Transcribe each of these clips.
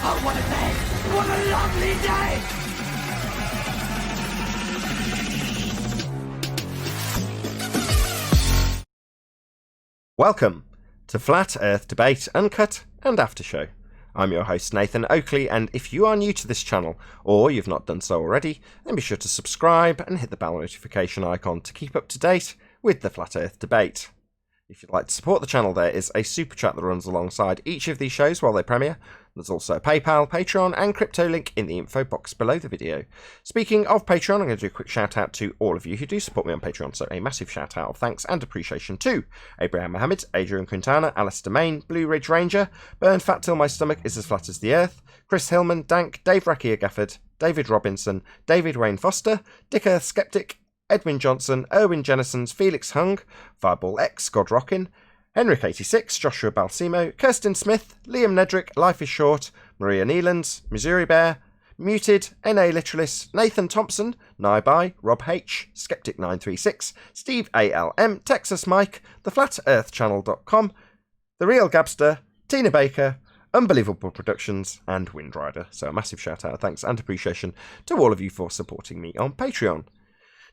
Oh, what a day! What a lovely day! Welcome to Flat Earth Debate, Uncut and After Show. I'm your host Nathan Oakley, and if you are new to this channel, or you've not done so already, then be sure to subscribe and hit the bell notification icon to keep up to date with the Flat Earth Debate. If you'd like to support the channel, there is a super chat that runs alongside each of these shows while they premiere. There's also a PayPal, Patreon and crypto link in the info box below the video. Speaking of Patreon, I'm going to do a quick shout out to all of you who do support me on Patreon, so a massive shout out of thanks and appreciation to Abraham Mohammed, Adrian Quintana, Alistair Main, Blue Ridge Ranger, Burn Fat Till My Stomach Is As Flat As the Earth, Chris Hillman, Dank, Dave Rakia Gafford, David Robinson, David Wayne Foster, Dick Earth Skeptic, Edwin Johnson, Erwin Jennisons, Felix Hung, Fireball X, God Rockin', Henrik86, Joshua Balsimo, Kirsten Smith, Liam Nedrick, Life is Short, Maria Neelands, Missouri Bear, Muted, NA Literalist, Nathan Thompson, Naibai, Rob H, Skeptic936, Steve ALM, Texas Mike, TheFlatEarthChannel.com, The Real Gabster, Tina Baker, Unbelievable Productions, and Windrider. So a massive shout out, thanks and appreciation to all of you for supporting me on Patreon.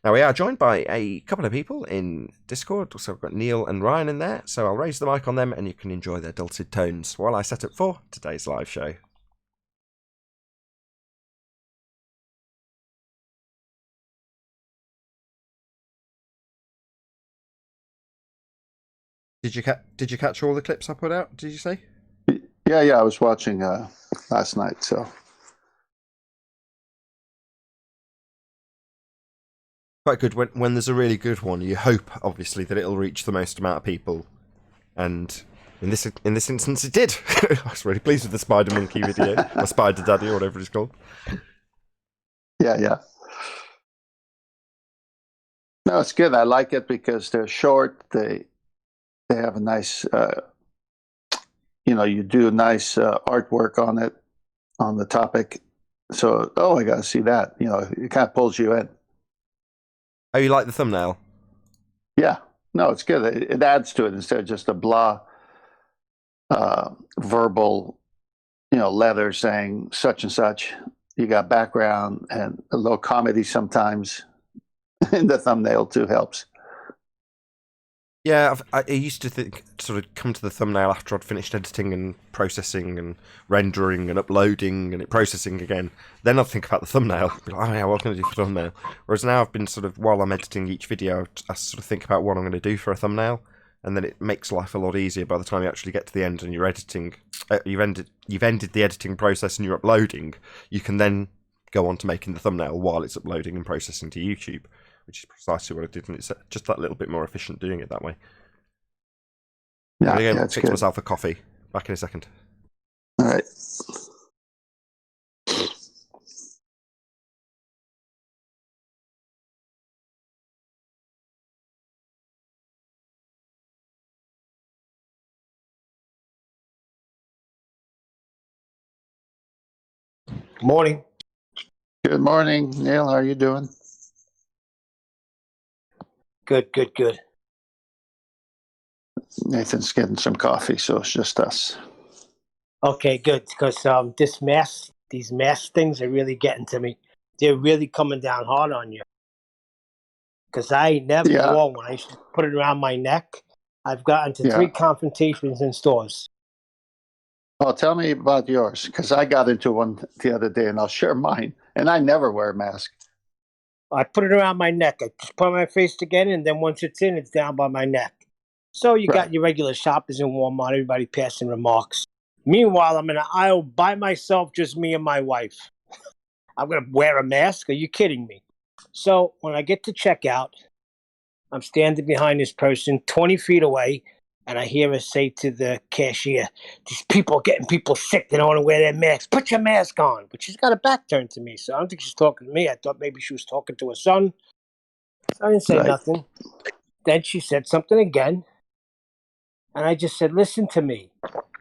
Now, we are joined by a couple of people in Discord. Also, we've got Neil and Ryan in there, so I'll raise the mic on them and you can enjoy their dulcet tones while I set up for today's live show. Did you catch all the clips I put out, did you say? Yeah, I was watching last night, so... Quite good. When there's a really good one, you hope, obviously, that it'll reach the most amount of people. And in this instance, it did. I was really pleased with the Spider Monkey video, or Spider Daddy, or whatever it's called. Yeah. No, it's good. I like it because they're short. They have a nice, you do nice artwork on it, on the topic. So, I got to see that. It kind of pulls you in. Oh, you like the thumbnail? Yeah. No, it's good. It adds to it instead of just a blah verbal, letter saying such and such. You got background and a little comedy sometimes in the thumbnail too helps. Yeah, I used to sort of come to the thumbnail after I'd finished editing and processing and rendering and uploading and processing again. Then I'd think about the thumbnail. Be like, oh yeah, what am I going to do for the thumbnail? Whereas now I've been sort of, while I'm editing each video, I sort of think about what I'm going to do for a thumbnail. And then it makes life a lot easier by the time you actually get to the end and you're editing. You've ended the editing process and you're uploading. You can then go on to making the thumbnail while it's uploading and processing to YouTube, which is precisely what I did, and it's just that little bit more efficient doing it that way. Yeah, again, that's fix good. myself a coffee. Back in a second. All right. Morning. Good morning, Neil. How are you doing? Good. Nathan's getting some coffee, so it's just us. Okay, good. Because these mask things are really getting to me. They're really coming down hard on you. Because I never wore one. I used to put it around my neck. I've gotten to 3 confrontations in stores. Oh, tell me about yours, because I got into one the other day, and I'll share mine. And I never wear a mask. I put it around my neck. I just put my face again, and then once it's in, it's down by my neck. So you got your regular shoppers in Walmart, everybody passing remarks. Meanwhile, I'm in an aisle by myself, just me and my wife. I'm going to wear a mask? Are you kidding me? So when I get to checkout, I'm standing behind this person 20 feet away, and I hear her say to the cashier, these people are getting people sick. They don't want to wear their masks. Put your mask on. But she's got her back turned to me, so I don't think she's talking to me. I thought maybe she was talking to her son. So I didn't say nothing. Then she said something again. And I just said, listen to me.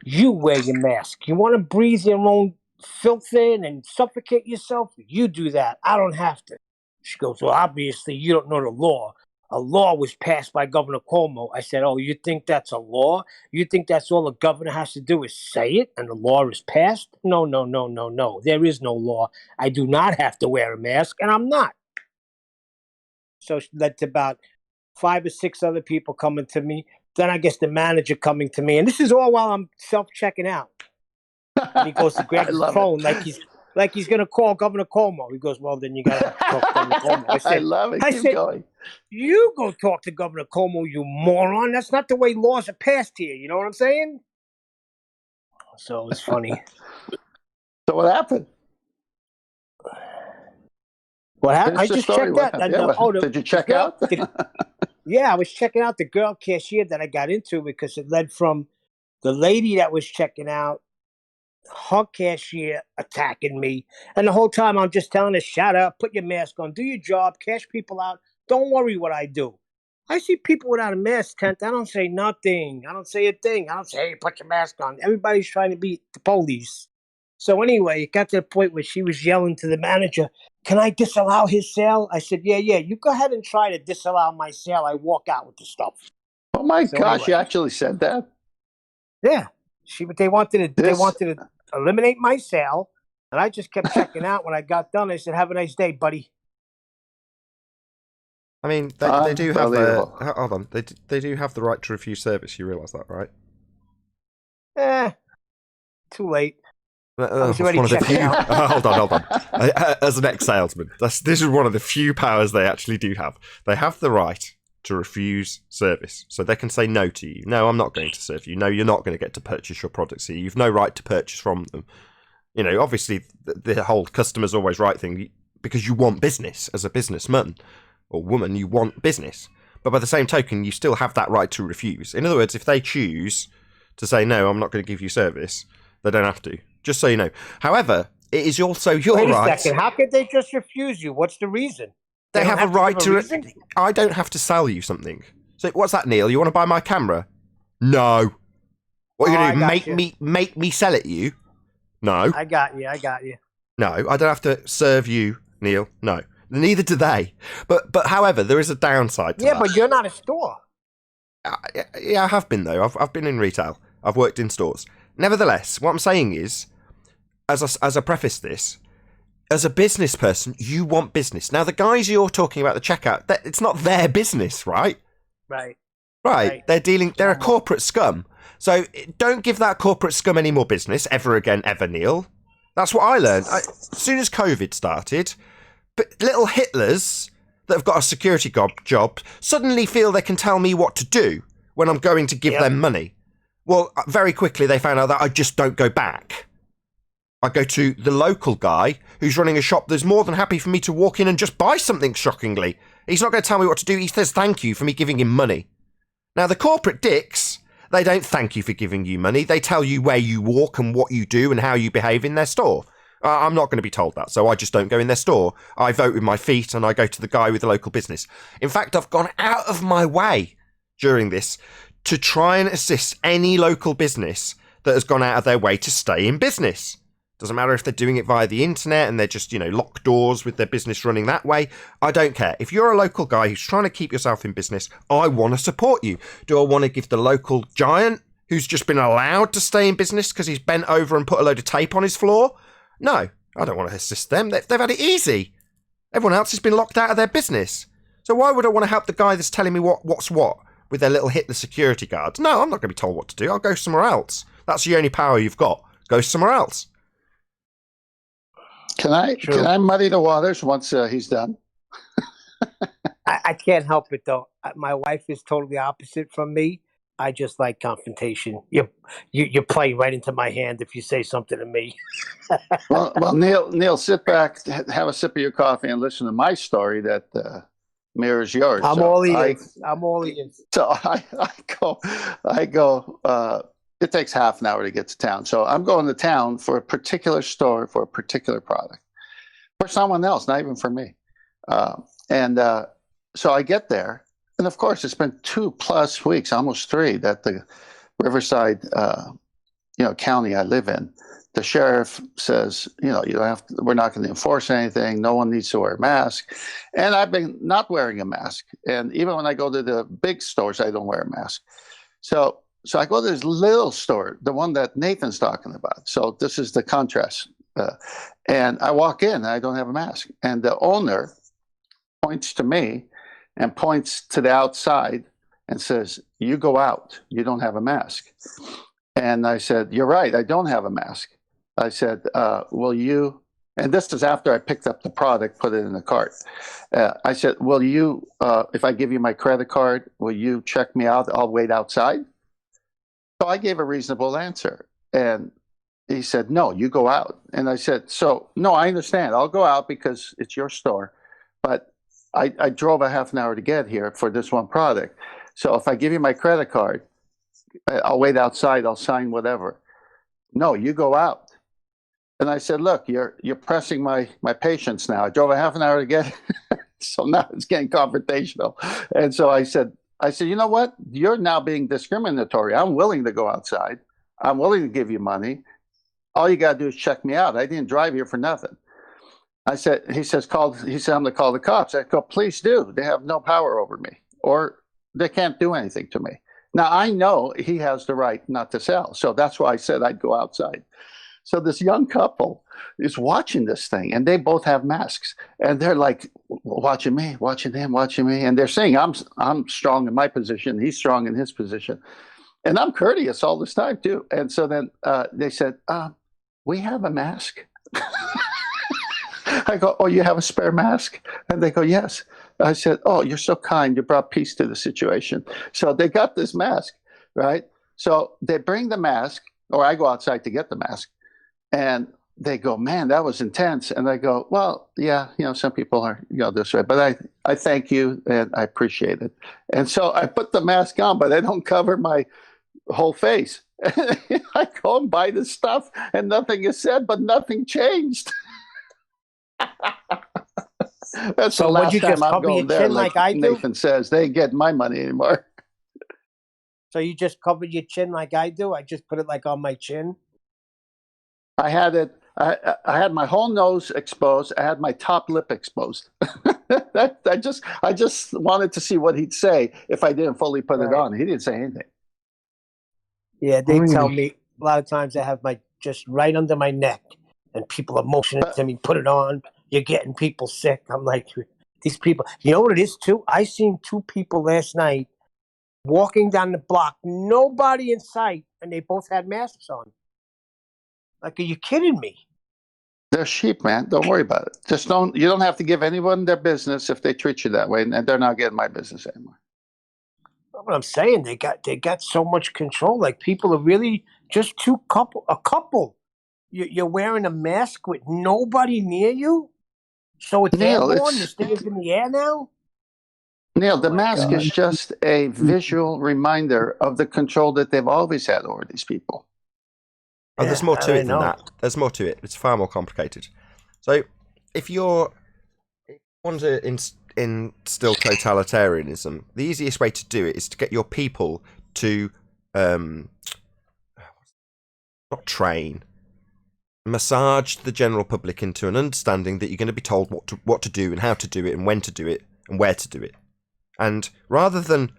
You wear your mask. You want to breathe your own filth in and suffocate yourself? You do that. I don't have to. She goes, well, obviously you don't know the law. a law was passed by Governor Cuomo. I said, oh, you think that's a law? You think that's all the governor has to do is say it and the law is passed? No, no, no, no, no. There is no law. I do not have to wear a mask, and I'm not. So it led to about 5 or 6 other people coming to me. Then I guess the manager coming to me. And this is all while I'm self-checking out. And he goes to grab his phone like he's going to call Governor Cuomo. He goes, well, then you got to talk to Governor Cuomo. I said, I love it. Keep going. You go talk to Governor Cuomo, you moron. That's not the way laws are passed here. You know what I'm saying? So it's funny. So what happened? What happened? I just checked out. Did you check out? Yeah, I was checking out the girl cashier that I got into because it led from the lady that was checking out, her cashier attacking me. And the whole time I'm just telling her, shut up, put your mask on, do your job, cash people out. Don't worry what I do. I see people without a mask tent. I don't say nothing. I don't say a thing. I don't say, hey, put your mask on. Everybody's trying to beat the police. So anyway, it got to the point where she was yelling to the manager, can I disallow his sale? I said, yeah, you go ahead and try to disallow my sale. I walk out with the stuff. Oh my gosh, you actually said that? Yeah. They wanted to eliminate my sale, and I just kept checking out. When I got done, I said, have a nice day, buddy. I mean, they do have hold on. They do have the right to refuse service. You realise that, right? Too late. I was already checking out. Hold on. As an ex-salesman, this is one of the few powers they actually do have. They have the right to refuse service. So they can say no to you. No, I'm not going to serve you. No, you're not going to get to purchase your products here. You've no right to purchase from them. You know, obviously, the whole customer's always right thing, because you want business as a businessman or woman, you want business. But by the same token, you still have that right to refuse. In other words, if they choose to say, no, I'm not going to give you service, they don't have to. Just so you know. However, it is also your right. Wait a second. How could they just refuse you? What's the reason? They have a right to. I don't have to sell you something. So what's that, Neil? You want to buy my camera? No. What are you going to do? Make me sell it you? No. I got you. No, I don't have to serve you, Neil. No. Neither do they. But however, there is a downside to that. Yeah, but you're not a store. Yeah, I have been though. I've been in retail. I've worked in stores. Nevertheless, what I'm saying is, as I preface this, as a business person, you want business. Now, the guys you're talking about, the checkout, it's not their business, right? Right. They're a corporate scum. So don't give that corporate scum any more business ever again, ever, Neil. That's what I learned. As soon as COVID started, but little Hitlers that have got a security job suddenly feel they can tell me what to do when I'm going to give them money. Well, very quickly they found out that I just don't go back. I go to the local guy who's running a shop that's more than happy for me to walk in and just buy something, shockingly. He's not going to tell me what to do. He says thank you for me giving him money. Now, the corporate dicks, they don't thank you for giving you money. They tell you where you walk and what you do and how you behave in their store. I'm not going to be told that, so I just don't go in their store. I vote with my feet and I go to the guy with the local business. In fact, I've gone out of my way during this to try and assist any local business that has gone out of their way to stay in business. Doesn't matter if they're doing it via the internet and they're just, locked doors with their business running that way. I don't care. If you're a local guy who's trying to keep yourself in business, I want to support you. Do I want to give the local giant who's just been allowed to stay in business because he's bent over and put a load of tape on his floor? No, I don't want to assist them. They've had it easy. Everyone else has been locked out of their business. So why would I want to help the guy that's telling me what's what with their little Hitler security guards? No, I'm not going to be told what to do. I'll go somewhere else. That's the only power you've got. Go somewhere else. Can I muddy the waters once he's done? I can't help it though. My wife is totally opposite from me. I just like confrontation. You play right into my hand if you say something to me. well, Neil, sit back, have a sip of your coffee, and listen to my story that mirrors yours. I'm all ears. So I go. It takes half an hour to get to town. So I'm going to town for a particular store for a particular product for someone else, not even for me. So I get there. And of course, it's been 2+ weeks, almost 3, that the Riverside, county I live in, the sheriff says, you don't have to, we're not going to enforce anything. No one needs to wear a mask. And I've been not wearing a mask. And even when I go to the big stores, I don't wear a mask. So I go to this little store, the one that Nathan's talking about. So this is the contrast. And I walk in, and I don't have a mask. And the owner points to me and points to the outside and says, you go out, you don't have a mask. And I said, you're right, I don't have a mask. I said, will you, and this is after I picked up the product, put it in the cart. I said, will you, if I give you my credit card, will you check me out? I'll wait outside. So I gave a reasonable answer. And he said, no, you go out. And I said, so, no, I understand. I'll go out because it's your store. But I drove a half an hour to get here for this one product. So if I give you my credit card, I'll wait outside, I'll sign whatever. No, you go out. And I said, look, you're pressing my patience now. I drove a half an hour to get so now it's getting confrontational. And so I said, you know what? You're now being discriminatory. I'm willing to go outside. I'm willing to give you money. All you got to do is check me out. I didn't drive here for nothing. He said, I'm going to call the cops. I go, please do. They have no power over me, or they can't do anything to me. Now, I know he has the right not to sell. So that's why I said I'd go outside. So this young couple is watching this thing, and they both have masks. And they're like watching me, watching him, watching me. And they're saying, I'm strong in my position. He's strong in his position. And I'm courteous all this time, too. And so then they said, we have a mask. I go, oh, you have a spare mask? And they go, yes. I said, oh, you're so kind. You brought peace to the situation. So they got this mask, right? So they bring the mask, or I go outside to get the mask. And they go, man, that was intense. And I go, well, yeah, some people are, this way. But I thank you, and I appreciate it. And so I put the mask on, but I don't cover my whole face. I go and buy the stuff, and nothing is said, but nothing changed. That's so the last time I'm going there. Like I do? Nathan says, they ain't getting my money anymore. So you just covered your chin like I do? I just put it like on my chin? I had it. I had my whole nose exposed. I had my top lip exposed. I just wanted to see what he'd say if I didn't fully put it on. He didn't say anything. Yeah, they tell me a lot of times I have just right under my neck, and people are motioning to me, put it on. You're getting people sick. I'm like, these people. You know what it is, too? I seen two people last night walking down the block, nobody in sight, and they both had masks on. Like, are you kidding me? They're sheep, man. Don't worry about it. You don't have to give anyone their business if they treat you that way, and they're not getting my business anymore. What I'm saying, they got so much control. Like, people are really just a couple. You're wearing a mask with nobody near you? So it's airborne? This thing is in the air now? Neil, the mask is just a visual reminder of the control that they've always had over these people. Oh, there's more to it than that. There's more to it. It's far more complicated. So, if you want to instill totalitarianism, the easiest way to do it is to get your people to not train, massage the general public into an understanding that you're going to be told what to do and how to do it and when to do it and where to do it. And rather than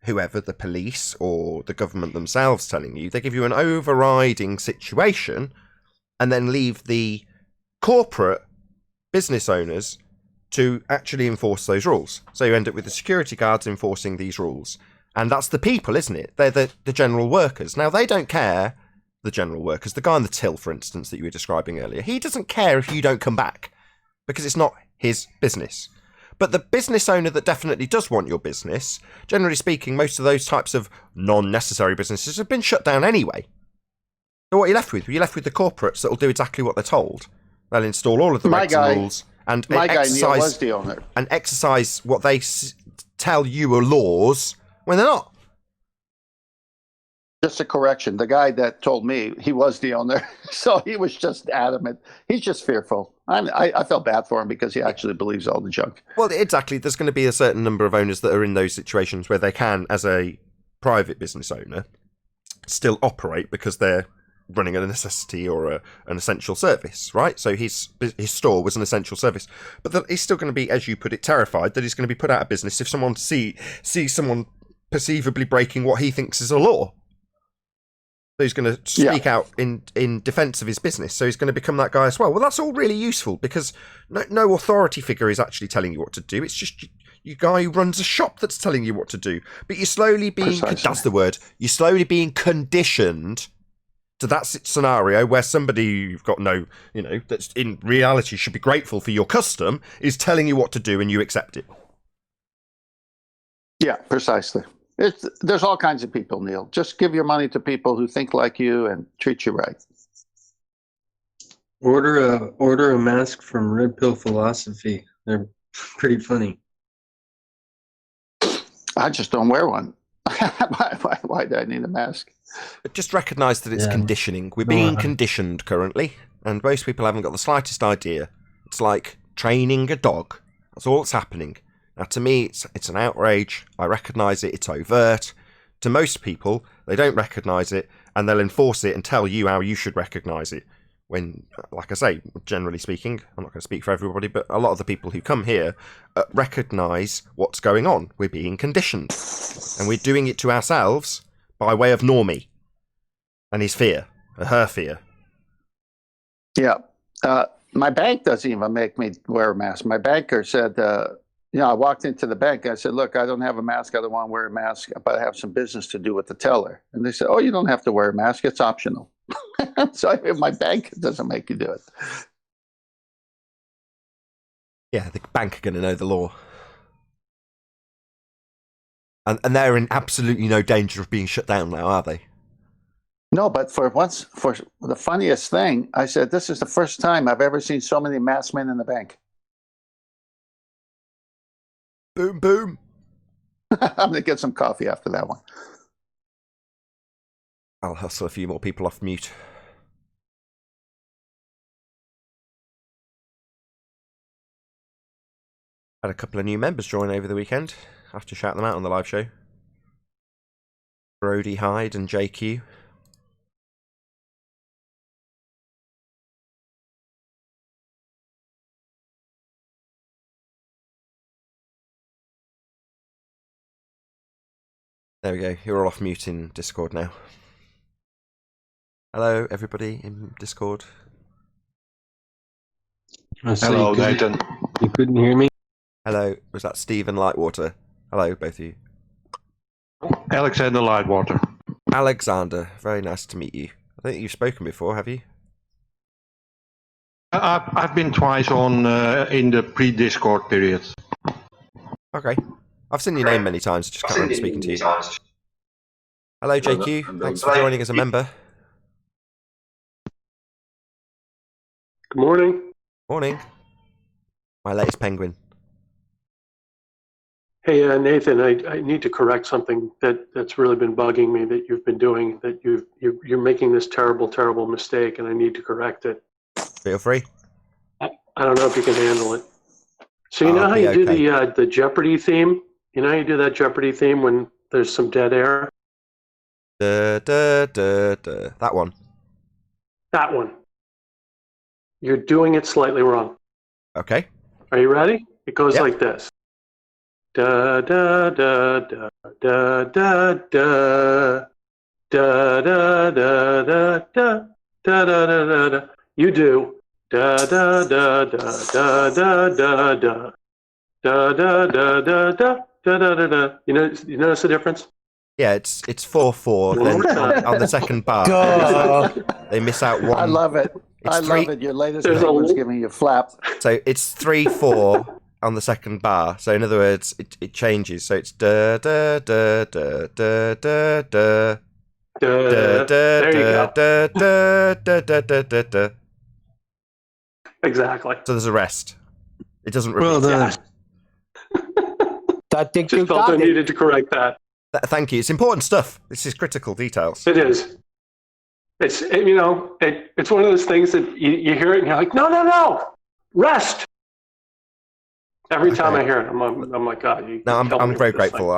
whoever, the police or the government themselves telling you, they give you an overriding situation and then leave the corporate business owners to actually enforce those rules. So you end up with the security guards enforcing these rules. And that's the people, isn't it? They're the general workers. Now, they don't care, the general workers. The guy on the till, for instance, that you were describing earlier, he doesn't care if you don't come back because it's not his business. But the business owner that definitely does want your business, generally speaking, most of those types of non-necessary businesses have been shut down anyway. So what are you left with? You're left with the corporates that will do exactly what they're told. They'll install all of the regs and rules and exercise what they tell you are laws when they're not. Just a correction. The guy that told me, he was the owner, so he was just adamant. He's just fearful. I felt bad for him because he actually believes all the junk. Well, exactly. There's going to be a certain number of owners that are in those situations where they can, as a private business owner, still operate because they're running a necessity or an essential service, right? So his store was an essential service, but he's still going to be, as you put it, terrified that he's going to be put out of business if someone sees someone perceivably breaking what he thinks is a law. So he's going to speak out in defence of his business. So he's going to become that guy as well. Well, that's all really useful because no authority figure is actually telling you what to do. It's just you guy who runs a shop that's telling you what to do. But you're slowly being, that's the word, you're slowly being conditioned to that scenario where somebody you've got that's in reality should be grateful for your custom is telling you what to do and you accept it. Yeah, precisely. There's all kinds of people, Neil. Just give your money to people who think like you and treat you right. Order a mask from Red Pill Philosophy. They're pretty funny. I just don't wear one. Why do I need a mask? But just recognise that it's conditioning. We're being conditioned currently, and most people haven't got the slightest idea. It's like training a dog. That's all that's happening. Now, to me, it's an outrage. I recognise it. It's overt. To most people, they don't recognise it, and they'll enforce it and tell you how you should recognise it. When, like I say, generally speaking, I'm not going to speak for everybody, but a lot of the people who come here recognise what's going on. We're being conditioned, and we're doing it to ourselves by way of normie and his fear, her fear. Yeah. My bank doesn't even make me wear a mask. My banker said, I walked into the bank. I said, look, I don't have a mask. I don't want to wear a mask, but I have some business to do with the teller. And they said, oh, you don't have to wear a mask. It's optional. So my bank doesn't make you do it. Yeah, the bank are going to know the law. And they're in absolutely no danger of being shut down now, are they? No, but for the funniest thing, I said, this is the first time I've ever seen so many masked men in the bank. Boom, boom. I'm going to get some coffee after that one. I'll hustle a few more people off mute. Had a couple of new members join over the weekend. I have to shout them out on the live show. Brody Hyde and JQ. There we go. You're all off mute in Discord now. Hello, everybody in Discord. Hello, Nathan. You couldn't hear me? Hello, was that Stephen Lightwater? Hello, both of you. Alexander Lightwater. Alexander, very nice to meet you. I think you've spoken before, have you? I've been twice on in the pre-Discord period. Okay. I've seen your name many times, just can't remember speaking to you. Hello, JQ. Thanks for joining as a member. Good morning. Morning. My latest penguin. Hey, Nathan, I need to correct something that's really been bugging me that you've been doing, that you're making this terrible mistake, and I need to correct it. Feel free. I don't know if you can handle it. So you know how you do the Jeopardy theme? You know how you do that Jeopardy theme when there's some dead air? That one. That one. You're doing it slightly wrong. Okay. Are you ready? It goes like this. Da da da da da da da da da da da da da da da. You do da da da da da da da da da da da da da da da. You notice the difference? Yeah, it's 4/4. Then on the second bar, they miss out one. I love it. Love it. Your latest name was giving you a flap. So it's 3/4 on the second bar. So in other words, it changes. So it's da da da da da da da. There you go. Exactly. So there's a rest. It doesn't repeat. Well done. I think Just felt I needed to correct that. Thank you. It's important stuff. This is critical details. It is. It's one of those things that you hear it and you're like, no, rest. Every time I hear it, I'm like, God. No, I'm very grateful.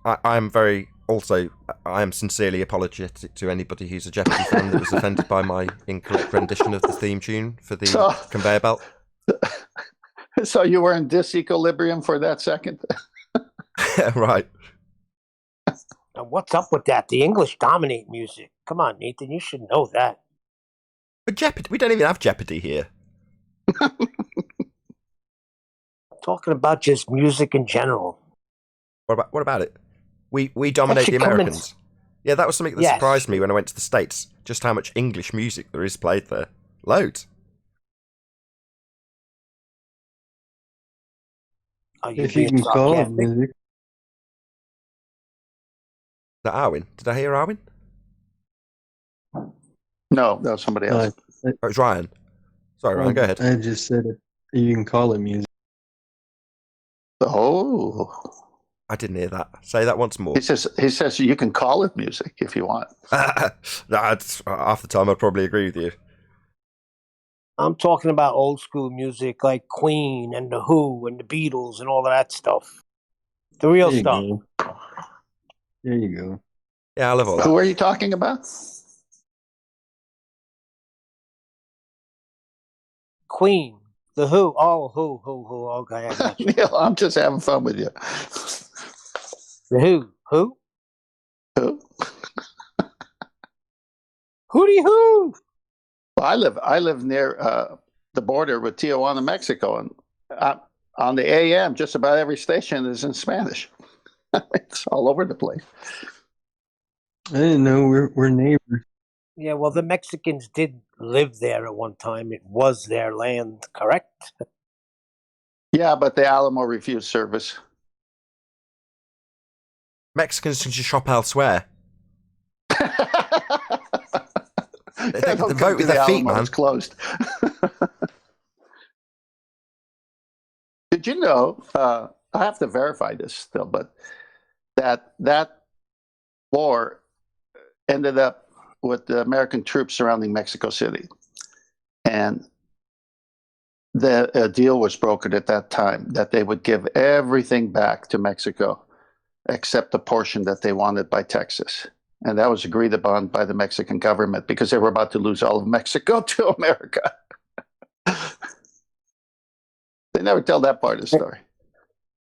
I'm very Also, I am sincerely apologetic to anybody who's a Jeopardy fan that was offended by my incorrect rendition of the theme tune for the conveyor belt. So you were in disequilibrium for that second? Right. And what's up with that? The English dominate music. Come on, Nathan, you should know that. But Jeopardy, we don't even have Jeopardy here. Talking about just music in general. What about it? We dominate the Americans. Yeah, that was something that surprised me when I went to the States. Just how much English music there is played there. Loads. If you can call it music. Is that Arwin? Did I hear Arwin? No, that was somebody else. Oh, it was Ryan. Sorry, Ryan, go ahead. I just said it. You can call it music. Oh. I didn't hear that. Say that once more. He says you can call it music if you want. That's, half the time I'd probably agree with you. I'm talking about old school music like Queen and The Who and the Beatles and all of that stuff. The real stuff. There you go. Yeah, I love all that. Who are you talking about? Queen. The Who. Oh, who. Okay, I got you. Neil, I'm just having fun with you. The Who. Who? Who? Hootie Who? Well, I live near the border with Tijuana, Mexico, and on the AM, just about every station is in Spanish. It's all over the place. I didn't know we're neighbors. Yeah, well, the Mexicans did live there at one time. It was their land, correct? Yeah, but the Alamo refused service. Mexicans can just shop elsewhere. They vote with their feet, man. It's closed. Did you know? I have to verify this still, but that war ended up with the American troops surrounding Mexico City, and the deal was brokered at that time that they would give everything back to Mexico except the portion that they wanted by Texas. And that was agreed upon by the Mexican government because they were about to lose all of Mexico to America. They never tell that part of the story.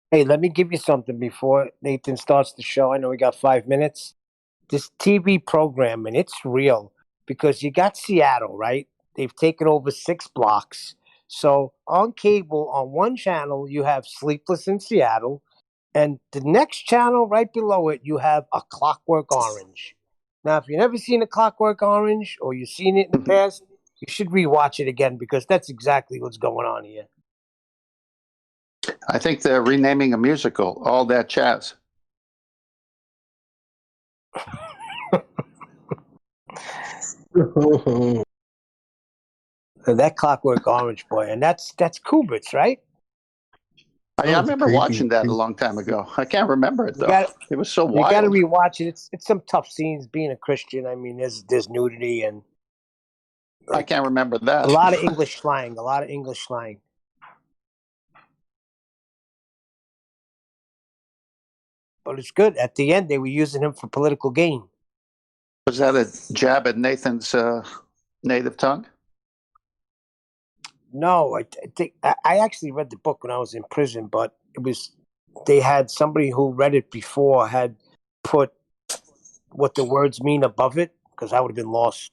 Hey, let me give you something before Nathan starts the show. I know we got 5 minutes. This TV program, and it's real because you got Seattle, right? They've taken over 6 blocks. So on cable, on one channel, you have Sleepless in Seattle. And the next channel right below it, you have A Clockwork Orange. Now, if you've never seen A Clockwork Orange or you've seen it in the past, you should rewatch it again because that's exactly what's going on here. I think they're renaming a musical, All That Jazz. That Clockwork Orange, boy. And that's Kubrick's, right? I remember watching that a long time ago. I can't remember it, though. It was so wild. You got to rewatch it. It's some tough scenes being a Christian. I mean, there's nudity and... I can't remember that. A lot of English slang. But it's good. At the end, they were using him for political gain. Was that a jab at Nathan's native tongue? No, I think I actually read the book when I was in prison, but they had somebody who read it before had put what the words mean above it because I would have been lost.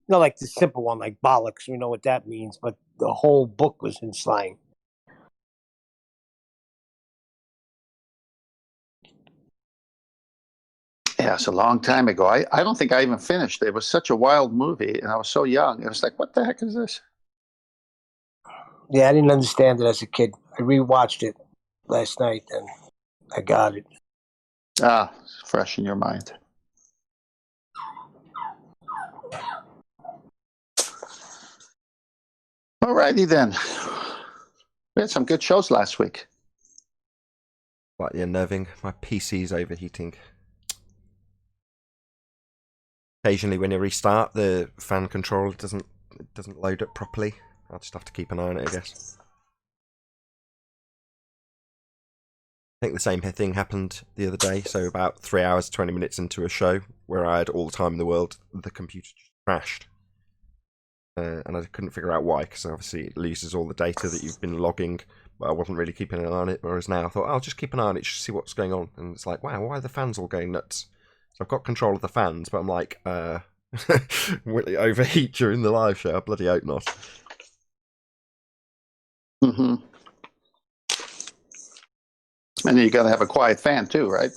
Not like the simple one, like bollocks. We know what that means, but the whole book was in slang. Yeah, it's a long time ago. I don't think I even finished. It was such a wild movie, and I was so young. It was like, what the heck is this? Yeah, I didn't understand it as a kid. I rewatched it last night, and I got it. It's fresh in your mind. All righty then. We had some good shows last week. Slightly unnerving. My PC's overheating. Occasionally, when you restart, the fan control doesn't load up properly. I'll just have to keep an eye on it, I guess. think the same thing happened the other day. So about 3 hours, 20 minutes into a show where I had all the time in the world, the computer just crashed. And I couldn't figure out why, because obviously it loses all the data that you've been logging, but I wasn't really keeping an eye on it, whereas now I thought, I'll just keep an eye on it, just see what's going on. And it's like, wow, why are the fans all going nuts? So I've got control of the fans, but I'm like, will it overheat during the live show? I bloody hope not. Mm-hmm. And you got to have a quiet fan too, right?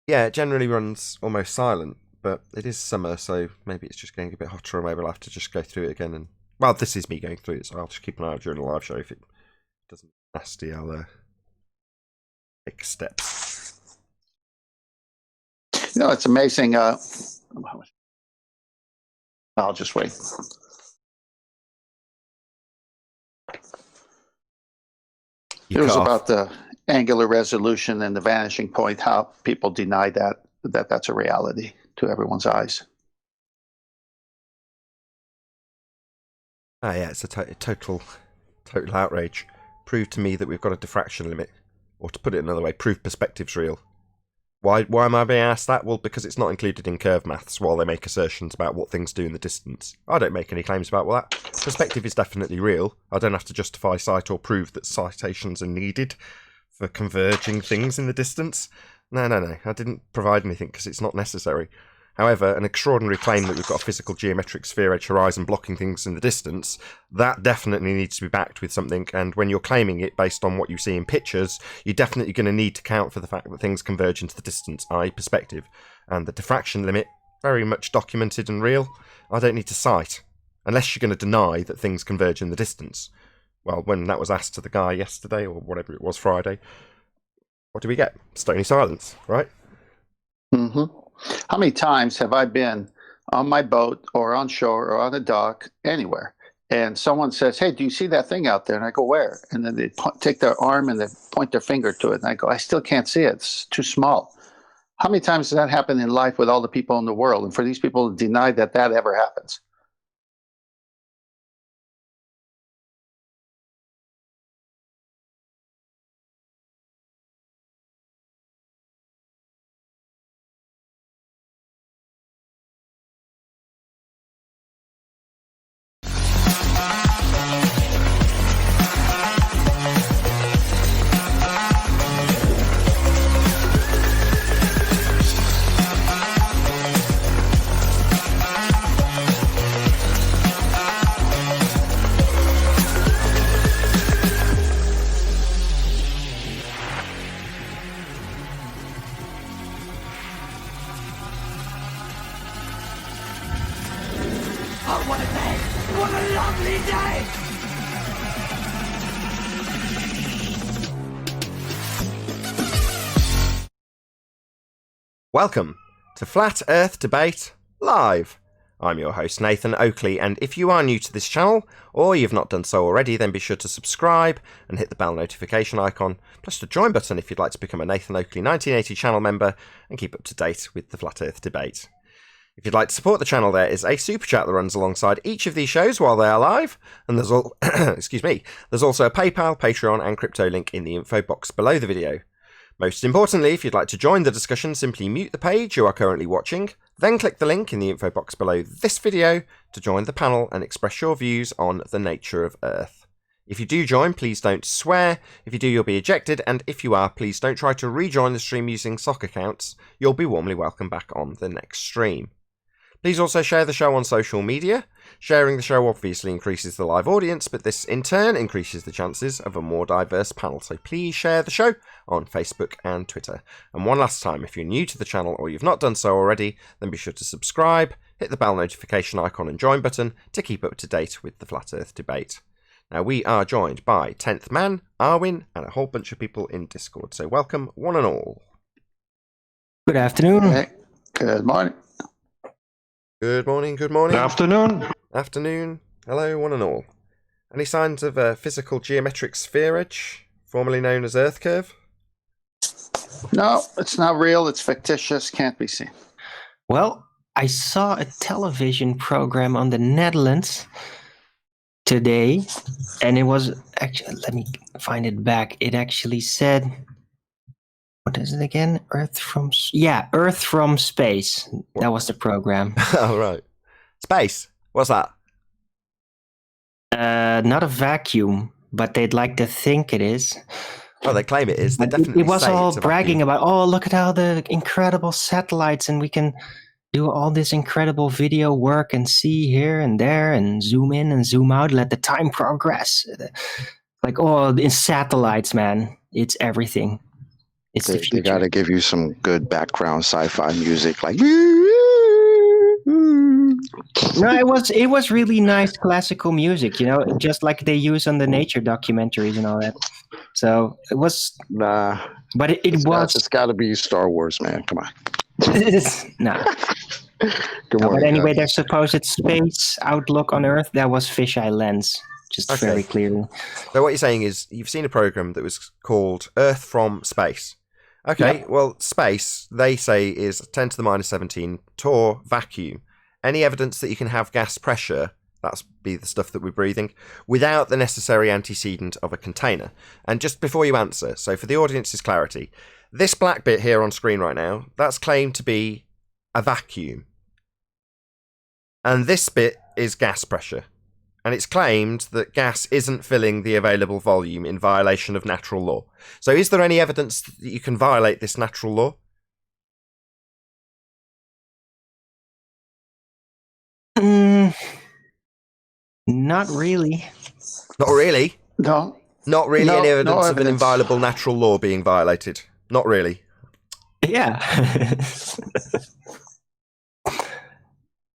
Yeah, it generally runs almost silent, but it is summer, so maybe it's just getting a bit hotter, or maybe I'll have to just go through it again. And well, this is me going through it, so I'll just keep an eye out during the live show. If it doesn't nasty, I'll take steps. You know, it's amazing. I'll just wait. It was about the angular resolution and the vanishing point, how people deny that's a reality to everyone's eyes. Ah, yeah, it's a total outrage. Prove to me that we've got a diffraction limit. Or to put it another way, prove perspective's real. Why am I being asked that? Well, because it's not included in curve maths while they make assertions about what things do in the distance. I don't make any claims about that. Perspective is definitely real. I don't have to justify, cite, or prove that citations are needed for converging things in the distance. No. I didn't provide anything because it's not necessary. However, an extraordinary claim that we've got a physical geometric sphere edge horizon blocking things in the distance, that definitely needs to be backed with something, and when you're claiming it based on what you see in pictures, you're definitely going to need to count for the fact that things converge into the distance, i.e. perspective. And the diffraction limit, very much documented and real. I don't need to cite, unless you're going to deny that things converge in the distance. Well, when that was asked to the guy yesterday, or whatever it was, Friday, what do we get? Stony silence, right? Mm-hmm. How many times have I been on my boat or on shore or on a dock, anywhere, and someone says, hey, do you see that thing out there? And I go, where? And then they take their arm and they point their finger to it. And I go, I still can't see it. It's too small. How many times does that happen in life with all the people in the world? And for these people to deny that ever happens? Oh, what a day! What a lovely day! Welcome to Flat Earth Debate Live. I'm your host Nathan Oakley, and if you are new to this channel, or you've not done so already, then be sure to subscribe and hit the bell notification icon, plus the join button if you'd like to become a Nathan Oakley 1980 channel member and keep up to date with the Flat Earth Debate. If you'd like to support the channel, there is a super chat that runs alongside each of these shows while they are live, and there's there's also a PayPal, Patreon, and crypto link in the info box below the video. Most importantly, if you'd like to join the discussion, simply mute the page you are currently watching, then click the link in the info box below this video to join the panel and express your views on the nature of Earth. If you do join, please don't swear. If you do, you'll be ejected, and if you are, please don't try to rejoin the stream using sock accounts. You'll be warmly welcome back on the next stream. Please also share the show on social media. Sharing the show obviously increases the live audience, but this in turn increases the chances of a more diverse panel. So please share the show on Facebook and Twitter. And one last time, if you're new to the channel or you've not done so already, then be sure to subscribe, hit the bell notification icon and join button to keep up to date with the Flat Earth Debate. Now, we are joined by 10th Man, Arwin, and a whole bunch of people in Discord. So welcome, one and all. Good afternoon. Hey, good morning. Good morning, good morning. Good afternoon. Afternoon. Hello, one and all. Any signs of a physical geometric sphere edge, formerly known as Earth curve? No, it's not real. It's fictitious. Can't be seen. Well, I saw a television program on the Netherlands today, and it was actually, let me find it back. It actually said, what is it again? Earth from Space. That was the program. Oh, right. Space. What's that? Not a vacuum, but they'd like to think it is. Oh, they claim it is. They But definitely it was say all it's a bragging vacuum. about, oh, look at all the incredible satellites, and we can do all this incredible video work and see here and there and zoom in and zoom out, let the time progress. Like, oh, in satellites, man, it's everything. It's the future. They got to give you some good background sci-fi music, like. No, it was really nice classical music, you know, just like they use on the nature documentaries and all that. So it was, Nah, but it was. It's got to be Star Wars, man. Come on. No. Good No, morning, but anyway, guys. their supposed space outlook on Earth, that was fisheye lens, just Okay. very clearly. So what you're saying is you've seen a program that was called Earth from Space. Okay, well, space, they say, is 10 to the minus 17 torr vacuum. Any evidence that you can have gas pressure, that's be the stuff that we're breathing, without the necessary antecedent of a container. And just before you answer, so for the audience's clarity, this black bit here on screen right now, that's claimed to be a vacuum. And this bit is gas pressure. And it's claimed that gas isn't filling the available volume in violation of natural law. So is there any evidence that you can violate this natural law? Not really. Not really. No. Not really No, any no evidence of an evidence. inviolable natural law being violated. Not really. Yeah.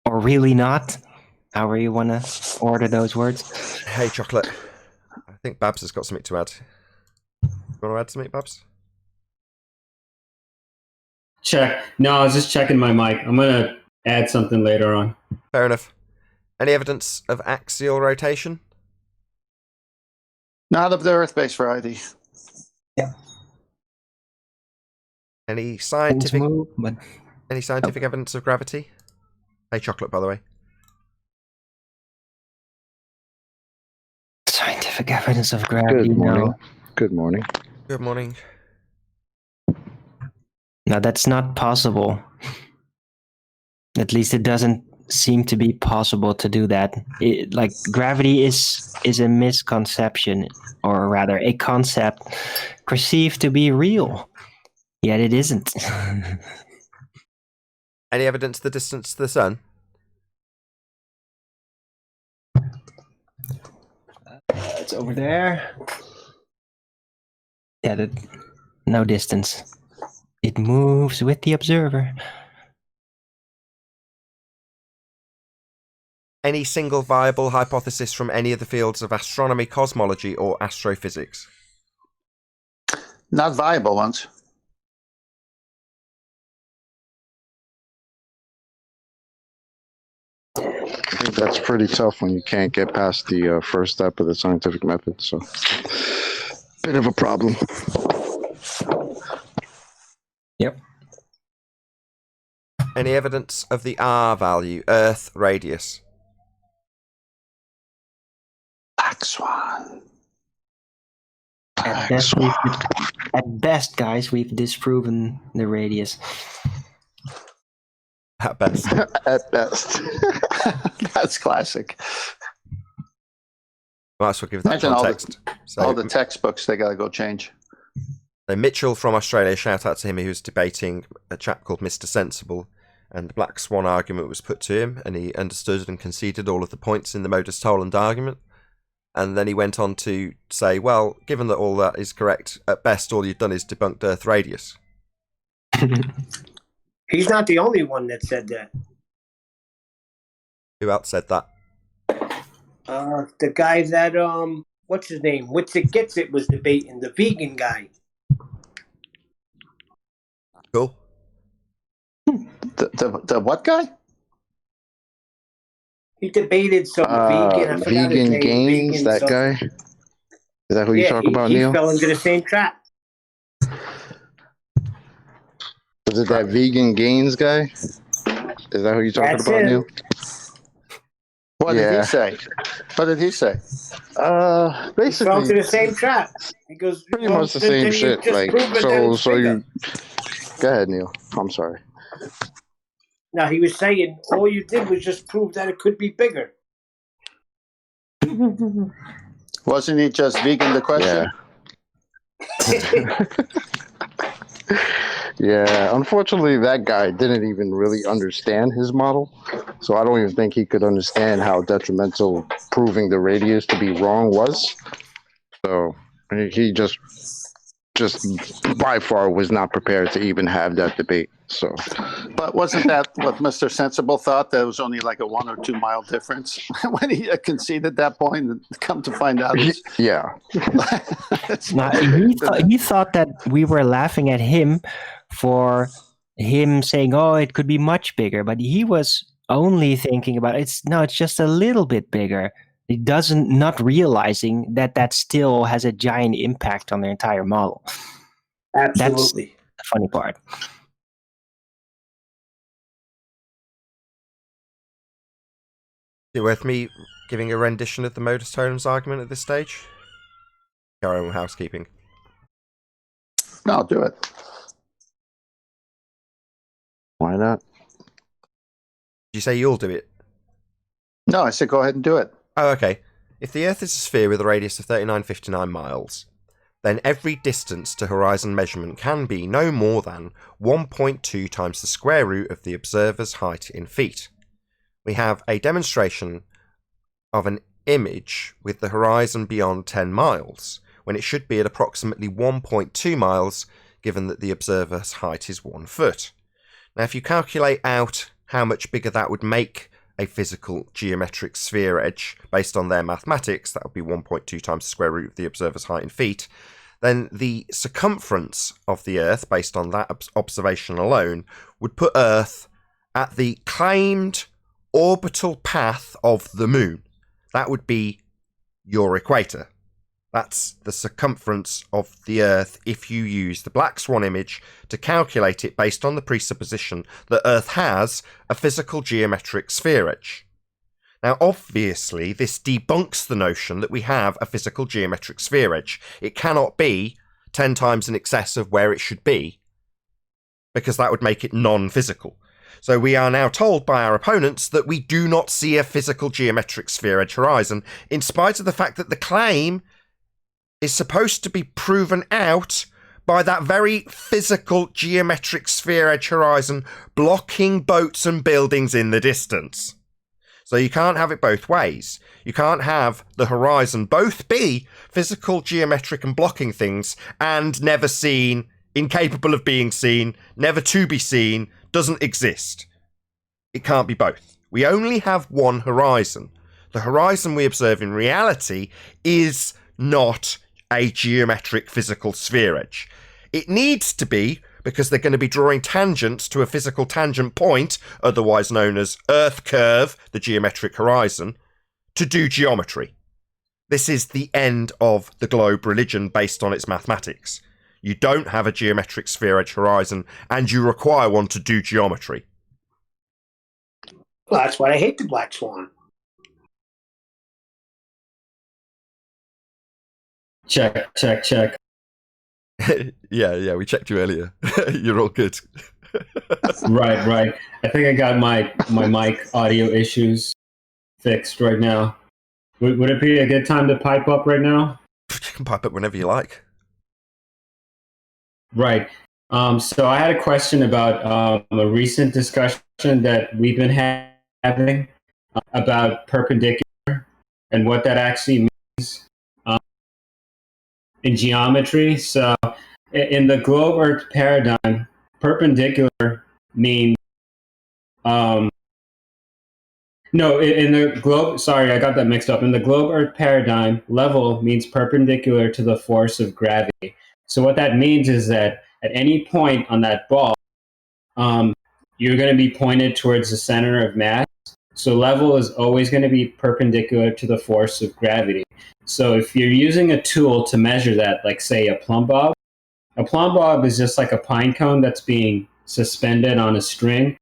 Or really not. However you want to order those words. Hey, Chocolate. I think Babs has got something to add. You want to add something, Babs? Check. No, I was just checking my mic. I'm going to add something later on. Fair enough. Any evidence of axial rotation? Not of the Earth-based variety. Any Things scientific move, but evidence of gravity? Hey, Chocolate, by the way. scientific evidence of gravity. Good morning. No. Good morning. Good morning. No, that's not possible. At least it doesn't seem to be possible to do that. Like gravity is a misconception, or rather a concept perceived to be real, yet it isn't. Any evidence of the distance to the sun? It's over there. Yeah, no distance. It moves with the observer. Any single viable hypothesis from any of the fields of astronomy, cosmology, or astrophysics? Not viable ones. I think that's pretty tough when you can't get past the first step of the scientific method. So, bit of a problem. Yep. Any evidence of the R value, Earth radius? Black Swan. At Black best, Swan. at best, guys, we've disproven the radius. At best. At best. That's classic. Might as well give that Imagine all context. All the textbooks they got to go change. So Mitchell from Australia, shout out to him, he was debating a chap called Mr. Sensible, and the Black Swan argument was put to him, and he understood and conceded all of the points in the modus tollens argument. And then he went on to say, well, given that all that is correct, at best all you've done is debunked Earth radius. He's not the only one that said that. Who else said that? The guy that what's his name? What's it gets it was debating, the vegan guy. Cool. The what guy? He debated some vegan. I forgot his Vegan name. Gains, Vegan that something. guy. Is that who you talk about, he Neil? fell into the same trap. Was it that Vegan Gains guy? Is that who you're talking That's about, him. Neil? What did he say? What did he say? He fell Basically, into the same trap. He goes, pretty much the same shit. Like, so you. Go ahead, Neil. I'm sorry. No, he was saying all you did was just prove that it could be bigger. Wasn't he just vegan the question? Yeah. Yeah, unfortunately, that guy didn't even really understand his model. So I don't even think he could understand how detrimental proving the radius to be wrong was. So he just by far was not prepared to even have that debate. So, but wasn't that what Mr. Sensible thought? That it was only like a 1 or 2 mile difference when he conceded that point, and come to find out, yeah. He thought that we were laughing at him for him saying, "Oh, it could be much bigger," but he was only thinking about it's just a little bit bigger. He not realizing that still has a giant impact on the entire model. Absolutely. That's the funny part. Is it worth me giving a rendition of the modus tollens argument at this stage? Our own housekeeping. No, do it. Why not? Did you say you'll do it? No, I said go ahead and do it. Oh, okay. If the Earth is a sphere with a radius of 3959 miles, then every distance to horizon measurement can be no more than 1.2 times the square root of the observer's height in feet. We have a demonstration of an image with the horizon beyond 10 miles, when it should be at approximately 1.2 miles, given that the observer's height is 1 foot. Now, if you calculate out how much bigger that would make a physical geometric sphere edge based on their mathematics, that would be 1.2 times the square root of the observer's height in feet, then the circumference of the Earth, based on that observation alone, would put Earth at the claimed orbital path of the Moon. That would be your equator. That's the circumference of the Earth if you use the Black Swan image to calculate it based on the presupposition that Earth has a physical geometric sphere edge. Now, obviously, this debunks the notion that we have a physical geometric sphere edge. It cannot be 10 times in excess of where it should be, because that would make it non-physical. So we are now told by our opponents that we do not see a physical geometric sphere edge horizon, in spite of the fact that the claim is supposed to be proven out by that very physical geometric sphere edge horizon blocking boats and buildings in the distance. So you can't have it both ways. You can't have the horizon both be physical, geometric and blocking things and never seen, incapable of being seen, never to be seen, doesn't exist. It can't be both. We only have one horizon. The horizon we observe in reality is not a geometric physical sphere edge. It needs to be, because they're going to be drawing tangents to a physical tangent point, otherwise known as Earth curve, the geometric horizon, to do geometry. This is the end of the globe religion based on its mathematics. You don't have a geometric sphere edge horizon, and you require one to do geometry. Well, that's why I hate the Black Swan. Check. Yeah, we checked you earlier. You're all good. Right. I think I got my mic audio issues fixed right now. Would it be a good time to pipe up right now? You can pipe up whenever you like. Right. So I had a question about a recent discussion that we've been having about perpendicular and what that actually means in geometry. So in the globe Earth paradigm, perpendicular means in the globe, sorry, I got that mixed up. In the globe Earth paradigm, level means perpendicular to the force of gravity. So what that means is that at any point on that ball, you're going to be pointed towards the center of mass. So level is always going to be perpendicular to the force of gravity. So if you're using a tool to measure that, like say a plumb bob is just like a pine cone that's being suspended on a string.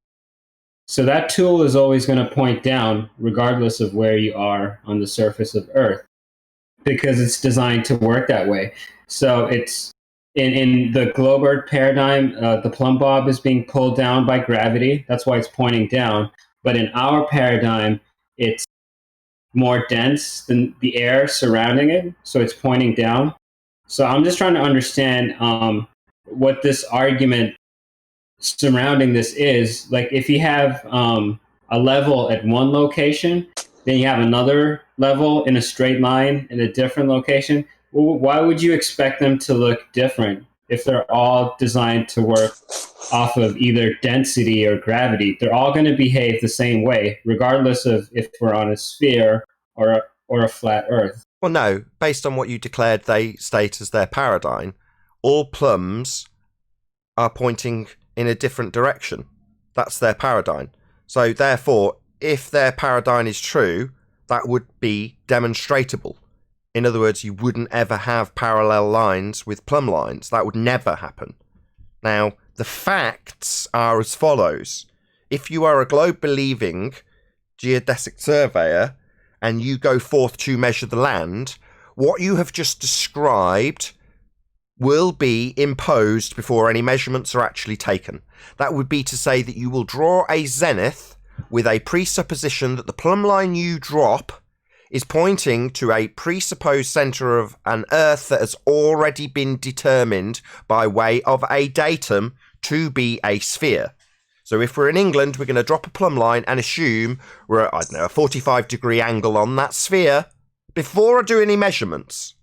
So that tool is always going to point down regardless of where you are on the surface of Earth, because it's designed to work that way. So it's in the globe Earth paradigm, the plumb bob is being pulled down by gravity. That's why it's pointing down. But in our paradigm, it's more dense than the air surrounding it, so it's pointing down. So I'm just trying to understand what this argument surrounding this is. Like, if you have a level at one location, then you have another level in a straight line in a different location. Why would you expect them to look different if they're all designed to work off of either density or gravity? They're all going to behave the same way, regardless of if we're on a sphere or a flat Earth. Well, no. Based on what you declared they state as their paradigm, all plumbs are pointing in a different direction. That's their paradigm. So, therefore, if their paradigm is true, that would be demonstratable. In other words, you wouldn't ever have parallel lines with plumb lines. That would never happen. Now, the facts are as follows. If you are a globe-believing geodesic surveyor and you go forth to measure the land, what you have just described will be imposed before any measurements are actually taken. That would be to say that you will draw a zenith with a presupposition that the plumb line you drop is pointing to a presupposed centre of an Earth that has already been determined by way of a datum to be a sphere. So if we're in England, we're going to drop a plumb line and assume we're at, I don't know, a 45-degree angle on that sphere before I do any measurements.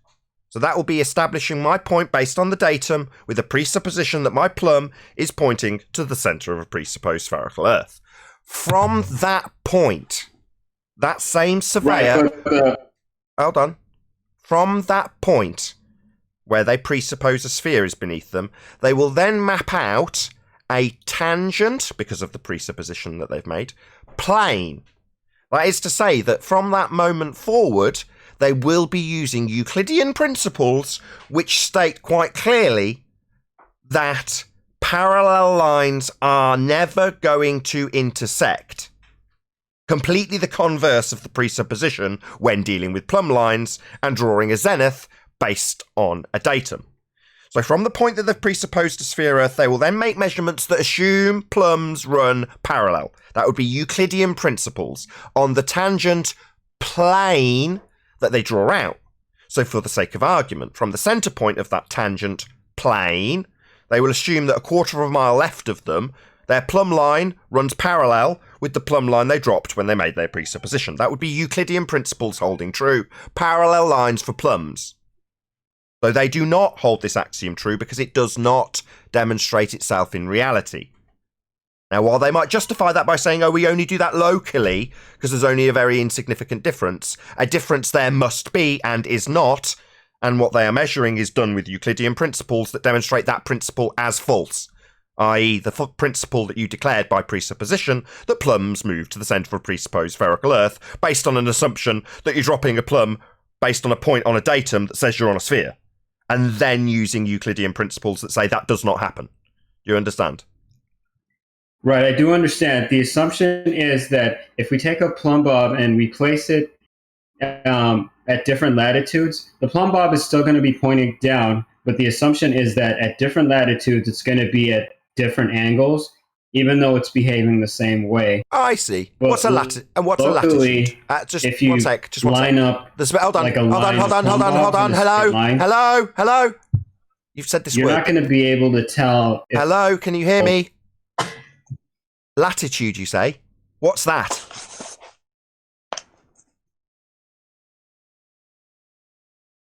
So that will be establishing my point based on the datum with a presupposition that my plumb is pointing to the centre of a presupposed spherical Earth. From that point, that same surveyor... Right, hold on. From that point, where they presuppose a sphere is beneath them, they will then map out a tangent, because of the presupposition that they've made, plane. That is to say that from that moment forward, they will be using Euclidean principles which state quite clearly that parallel lines are never going to intersect. Completely the converse of the presupposition when dealing with plumb lines and drawing a zenith based on a datum. So from the point that they've presupposed a sphere Earth, they will then make measurements that assume plumbs run parallel. That would be Euclidean principles on the tangent plane that they draw out. So for the sake of argument, from the centre point of that tangent plane, they will assume that a quarter of a mile left of them, their plumb line runs parallel with the plumb line they dropped when they made their presupposition. That would be Euclidean principles holding true. Parallel lines for plumbs. So they do not hold this axiom true because it does not demonstrate itself in reality. Now, while they might justify that by saying, oh, we only do that locally because there's only a very insignificant difference, a difference there must be and is not, and what they are measuring is done with Euclidean principles that demonstrate that principle as false, i.e. the principle that you declared by presupposition that plumbs move to the centre of a presupposed spherical Earth based on an assumption that you're dropping a plumb based on a point on a datum that says you're on a sphere, and then using Euclidean principles that say that does not happen. Do you understand? Right, I do understand. The assumption is that if we take a plumb bob and we place it at different latitudes, the plumb bob is still going to be pointing down, but the assumption is that at different latitudes, it's going to be at different angles, even though it's behaving the same way. Oh, I see. But What's a latitude? And what's a latitude? Just if you one sec. Just one line sec. up hold on. like a Hold on. line Hold of on. Hold on. plumb Hold on. bobs in a straight Hello. line. Hello. Hello. You've said this You're word. not going to be able to tell. Hello. Can you hear me? Latitude, you say? What's that?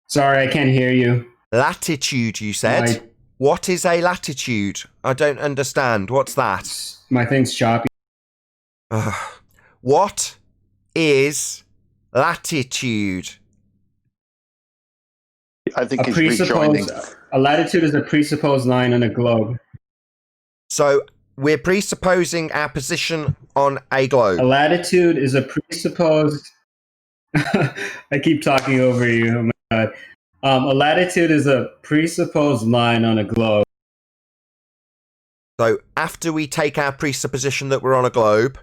Sorry, I can't hear you. Latitude, you said? What is a latitude? I don't understand. What's that? My thing's choppy. What is latitude? I think he's rejoining. A latitude is a presupposed line on a globe. So we're presupposing our position on a globe. A latitude is a presupposed... I keep talking over you. Oh my God. A latitude is a presupposed line on a globe. So after we take our presupposition that we're on a globe,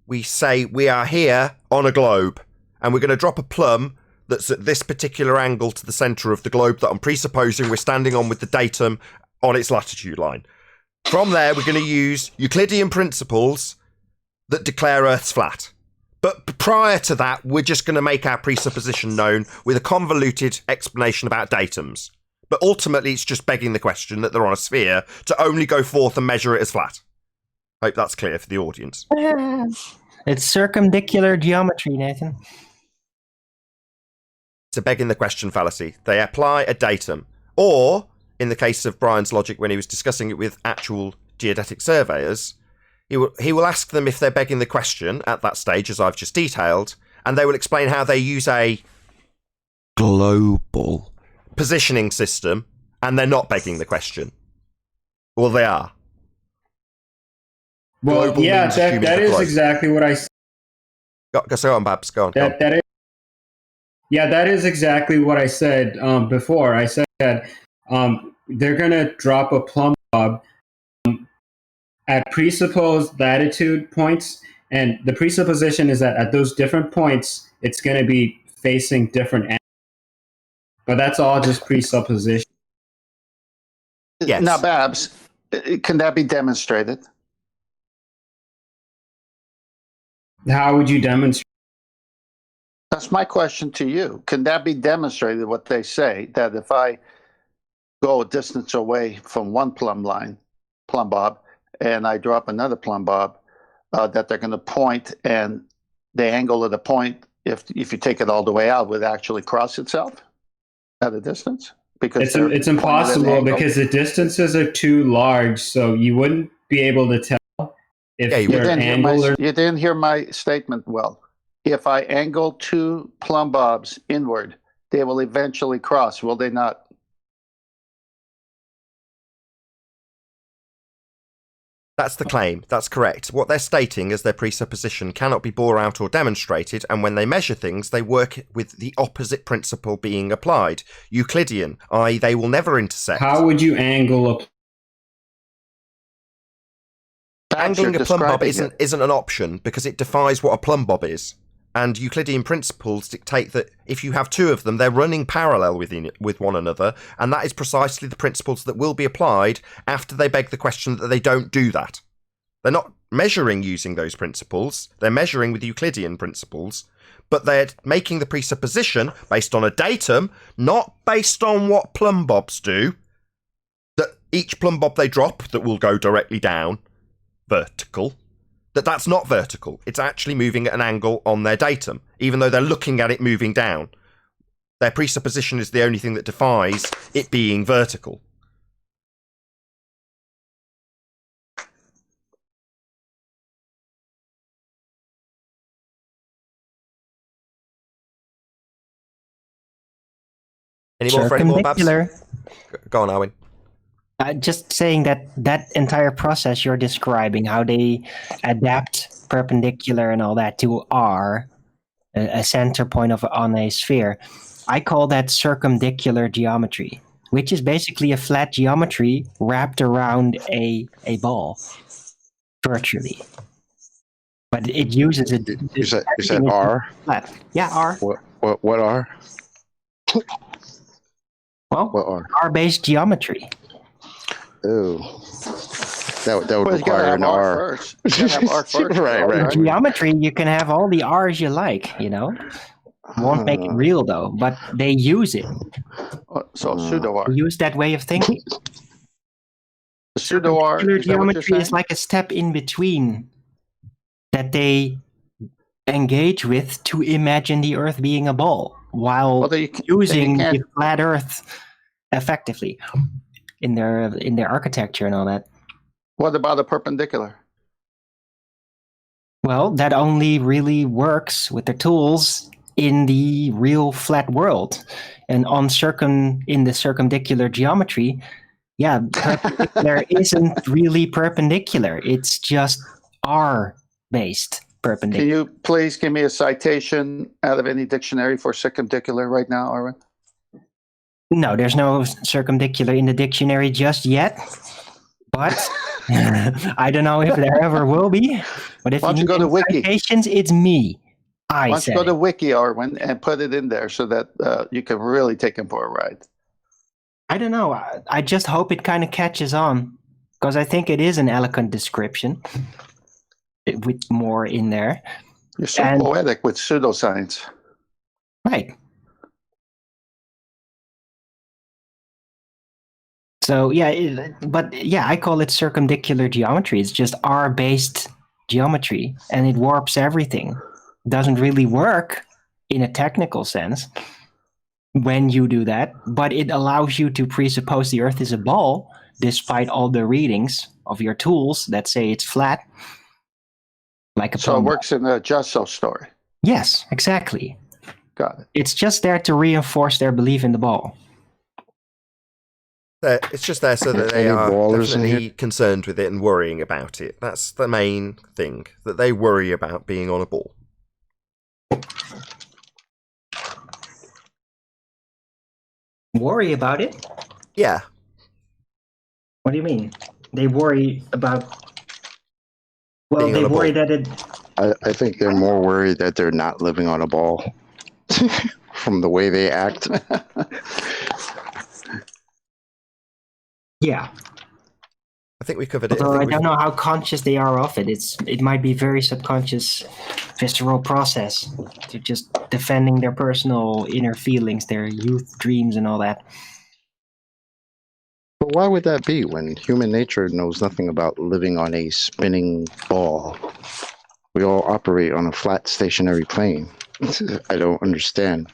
we say we are here on a globe, and we're going to drop a plumb that's at this particular angle to the centre of the globe that I'm presupposing we're standing on with the datum on its latitude line. From there, we're going to use Euclidean principles that declare Earth's flat. But prior to that, we're just going to make our presupposition known with a convoluted explanation about datums. But ultimately, it's just begging the question that they're on a sphere to only go forth and measure it as flat. Hope that's clear for the audience. It's circumdicular geometry, Nathan. It's a begging the question fallacy. They apply a datum. Or, in the case of Brian's logic when he was discussing it with actual geodetic surveyors, he will ask them if they're begging the question at that stage, as I've just detailed, and they will explain how they use a global positioning system, and they're not begging the question. Well, they are. Well, Global yeah, means that assuming is the globe. exactly what I said. Go on, Babs. Go on. That is exactly what I said before. I said that they're going to drop a plumb bob at presupposed latitude points, and the presupposition is that at those different points, it's going to be facing different angles. But that's all just presupposition. Yes. Now, Babs, can that be demonstrated? How would you demonstrate? That's my question to you. Can that be demonstrated, what they say, that if I go a distance away from one plumb bob, and I drop another plumb bob, that they're going to point, and the angle of the point, if you take it all the way out, would actually cross itself at a distance? Because it's impossible because the distances are too large, so you wouldn't be able to tell if they're angled or... You didn't hear my statement well. If I angle two plumb bobs inward, they will eventually cross, will they not? That's the claim. That's correct. What they're stating as their presupposition cannot be bore out or demonstrated, and when they measure things, they work with the opposite principle being applied. Euclidean, i.e. they will never intersect. How would you angle a... Angling a plumb bob isn't an option because it defies what a plumb bob is. And Euclidean principles dictate that if you have two of them, they're running parallel with one another, and that is precisely the principles that will be applied after they beg the question that they don't do that. They're not measuring using those principles, they're measuring with Euclidean principles, but they're making the presupposition based on a datum, not based on what plumb bobs do, that each plumb bob they drop that will go directly down, vertical, that's not vertical. It's actually moving at an angle on their datum, even though they're looking at it moving down. Their presupposition is the only thing that defies it being vertical. Any more for any more, Babs? Go on, Arwin. Just saying that entire process you're describing, how they adapt perpendicular and all that to R, a center point on a sphere, I call that circumdicular geometry, which is basically a flat geometry wrapped around a ball, virtually. But it uses it. You said R? Flat. Yeah, R. What R? Well, what R? R-based geometry. Ooh. That would require an R. First. You gotta have R first. right. Geometry, you can have all the R's you like, Won't make it real, though, but they use it. So pseudo R. They use that way of thinking. Pseudo R. Geometry is like a step in between that they engage with to imagine the Earth being a ball, while using the flat Earth effectively in their architecture and all that. What about a perpendicular? Well, that only really works with the tools in the real flat world. And in the circumdicular geometry, perpendicular isn't really perpendicular. It's just R-based perpendicular. Can you please give me a citation out of any dictionary for circumdicular right now, Arwin? No, there's no circumdicular in the dictionary just yet. But I don't know if there ever will be. But if Why don't you need go to any Wiki? citations, it's me. Why I don't you said go to it. Wiki, Arwen, and put it in there so that you can really take him for a ride? I don't know. I just hope it kind of catches on, because I think it is an eloquent description with more in there. You're so And- poetic with pseudoscience. Right. So yeah, but yeah, I call it circumdicular geometry. It's just R-based geometry, and it warps everything. Doesn't really work in a technical sense when you do that, but it allows you to presuppose the Earth is a ball, despite all the readings of your tools that say it's flat. Like a So it plumb ball. works in a just so story. Yes, exactly. Got it. It's just there to reinforce their belief in the ball. It's just there so that they Any are ballers in definitely concerned with it and worrying about it. That's the main thing, that they worry about being on a ball. Worry about it? Yeah. What do you mean? They worry about... Well, Being they on a worry ball. that it... I think they're more worried that they're not living on a ball from the way they act. Yeah. I think we covered it. Although I think don't we've- know how conscious they are of it. It might be very subconscious, visceral process to just defending their personal inner feelings, their youth dreams, and all that. But why would that be when human nature knows nothing about living on a spinning ball? We all operate on a flat, stationary plane. I don't understand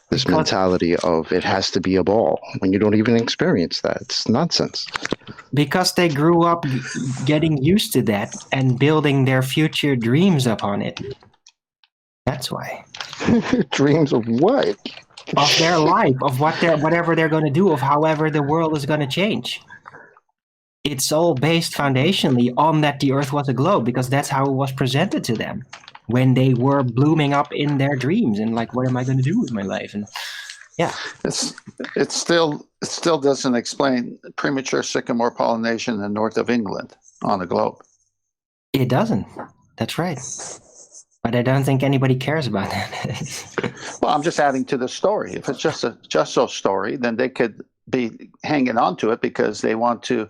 this Because- mentality of it has to be a ball when you don't even experience that. It's nonsense. Because they grew up getting used to that and building their future dreams upon it. That's why. Dreams of what? Of their life, of whatever they're going to do, of however the world is going to change. It's all based foundationally on that the Earth was a globe, because that's how it was presented to them when they were blooming up in their dreams and like, what am I going to do with my life? And yeah, It still doesn't explain premature sycamore pollination in north of England on the globe. it doesn't. That's right. But I don't think anybody cares about that. Well, I'm just adding to the story. If it's just a just so story, then they could be hanging on to it because they want to,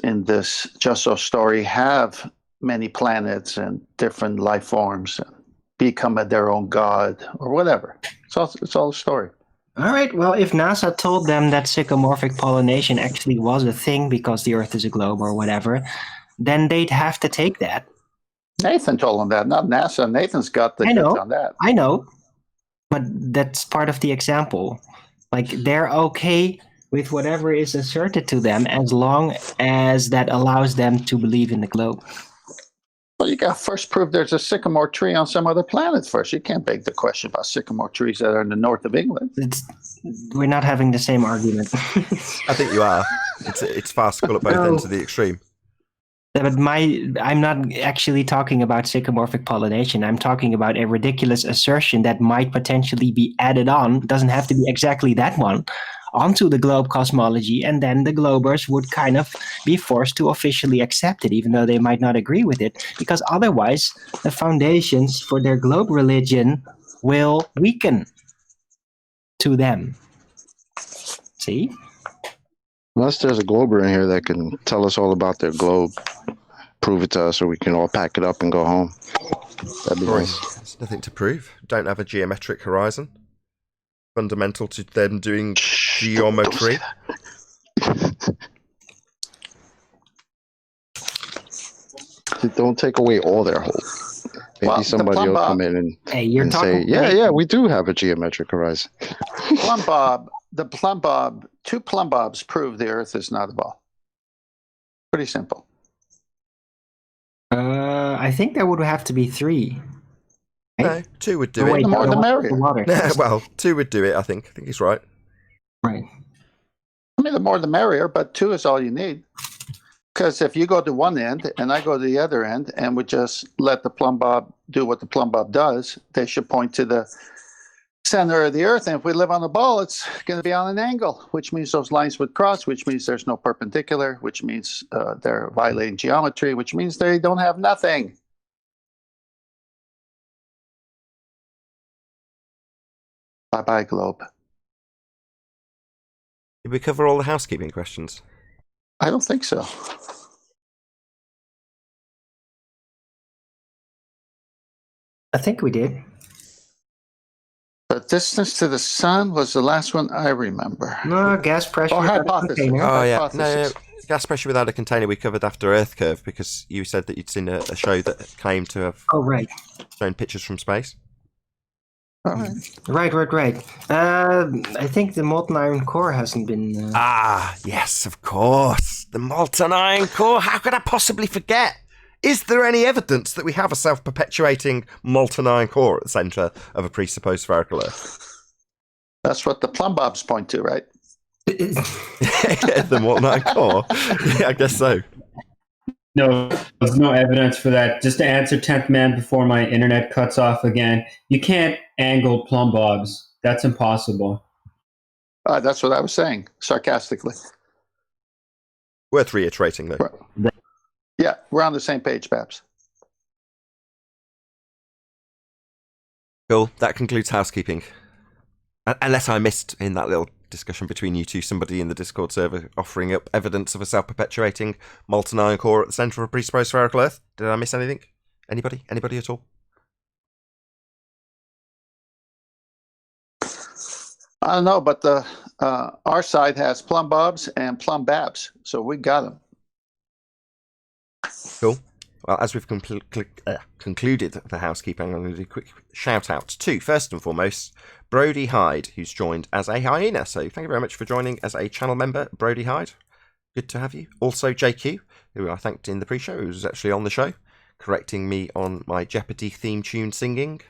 in this just so story, have many planets and different life forms and become their own god or whatever. It's all a story. All right. Well, if NASA told them that sycamorphic pollination actually was a thing because the Earth is a globe or whatever, then they'd have to take that. Nathan told them that, not NASA. Nathan's got the I know. goods on that. I know, but that's part of the example. Like, they're okay with whatever is asserted to them as long as that allows them to believe in the globe. Well, you got to first prove there's a sycamore tree on some other planet first. You can't beg the question about sycamore trees that are in the north of England. We're not having the same argument. I think you are. It's farcical at both No. ends of the extreme. But I'm not actually talking about sycamorphic pollination. I'm talking about a ridiculous assertion that might potentially be added on, doesn't have to be exactly that one, onto the globe cosmology, and then the globers would kind of be forced to officially accept it, even though they might not agree with it, because otherwise the foundations for their globe religion will weaken to them. See? Unless there's a glober in here that can tell us all about their globe, prove it to us so we can all pack it up and go home. That'd be nice. There's nothing to prove. Don't have a geometric horizon. Fundamental to them doing geometry. Don't take away all their hope. Maybe Well, the somebody will plumb come in and, Hey, you're and say, talking. yeah, we do have a geometric horizon. The plumb bob, two plumb bobs prove the Earth is not a ball. Pretty simple. I think there would have to be three. No, two would do Oh, wait, it. The more the merrier. water. Well, two would do it, I think. I think he's right. Right. I mean, the more the merrier, but two is all you need. Because if you go to one end and I go to the other end and we just let the plumb bob do what the plumb bob does, they should point to the center of the Earth. And if we live on a ball, it's going to be on an angle, which means those lines would cross, which means there's no perpendicular, which means they're violating geometry, which means they don't have nothing. Bye-bye, globe. Did we cover all the housekeeping questions? I don't think so. I think we did. The distance to the sun was the last one I remember. No, gas pressure. Oh, hypothesis. Oh, yeah. Hypothesis. No, gas pressure without a container we covered after Earth Curve because you said that you'd seen a show that claimed to have shown pictures from space. All right. Right. I think the molten iron core hasn't been... Ah, yes, of course. The molten iron core. How could I possibly forget? Is there any evidence that we have a self-perpetuating molten iron core at the centre of a presupposed spherical Earth? That's what the plumb bobs point to, right? The molten iron core? Yeah, I guess so. No, there's no evidence for that. Just to answer 10th man before my internet cuts off again, you can't angle plumb bobs. That's impossible. That's what I was saying, sarcastically. Worth reiterating, though. Right. Yeah, we're on the same page, Babs. Cool. That concludes housekeeping. Unless I missed in that little discussion between you two, somebody in the Discord server offering up evidence of a self-perpetuating molten iron core at the centre of a presupposed spherical Earth. Did I miss anything? Anybody? Anybody at all? I don't know, but our side has plumb bobs and plumb babs, so we got them. Cool. Well, as we've concluded the housekeeping, I'm going to do a quick shout-out to, first and foremost, Brody Hyde, who's joined as a hyena. So thank you very much for joining as a channel member, Brody Hyde. Good to have you. Also, JQ, who I thanked in the pre-show, who was actually on the show, correcting me on my Jeopardy theme tune singing.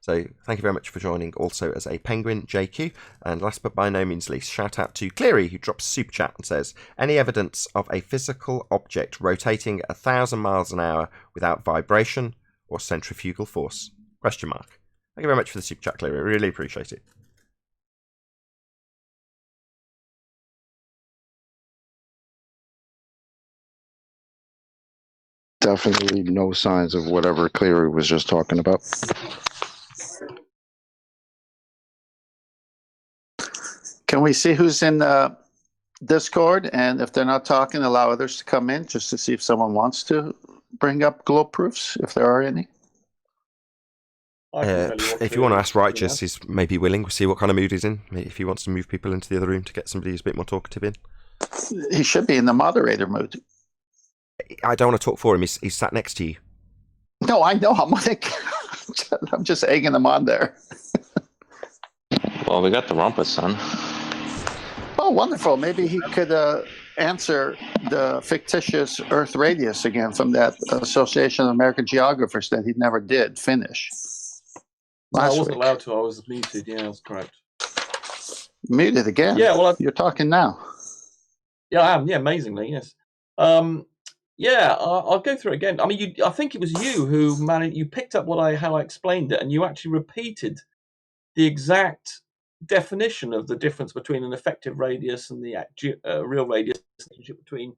So thank you very much for joining also as a penguin, JQ. And last but by no means least, shout out to Cleary, who drops a super chat and says, any evidence of a physical object rotating 1,000 miles an hour without vibration or centrifugal force? Question mark. Thank you very much for the super chat, Cleary. I really appreciate it. Definitely no signs of whatever Cleary was just talking about. Can we see who's in Discord? And if they're not talking, allow others to come in just to see if someone wants to bring up globe proofs, if there are any. If you want to ask Righteous, he's maybe willing. We'll see what kind of mood he's in. If he wants to move people into the other room to get somebody who's a bit more talkative in. He should be in the moderator mood. I don't want to talk for him. He's sat next to you. No, I know. I'm just egging him on there. Well, we got the rumpus, son. Oh, wonderful. Maybe he could answer the fictitious Earth radius again from that Association of American Geographers that he never did finish. I wasn't allowed to. I was muted. Yeah, that's correct. Muted again? Yeah, well, you're talking now. Yeah, I am. Yeah, amazingly, yes. Yeah, I'll go through it again. I mean, I think it was you who managed. You picked up how I explained it, and you actually repeated the exact definition of the difference between an effective radius and the real radius, between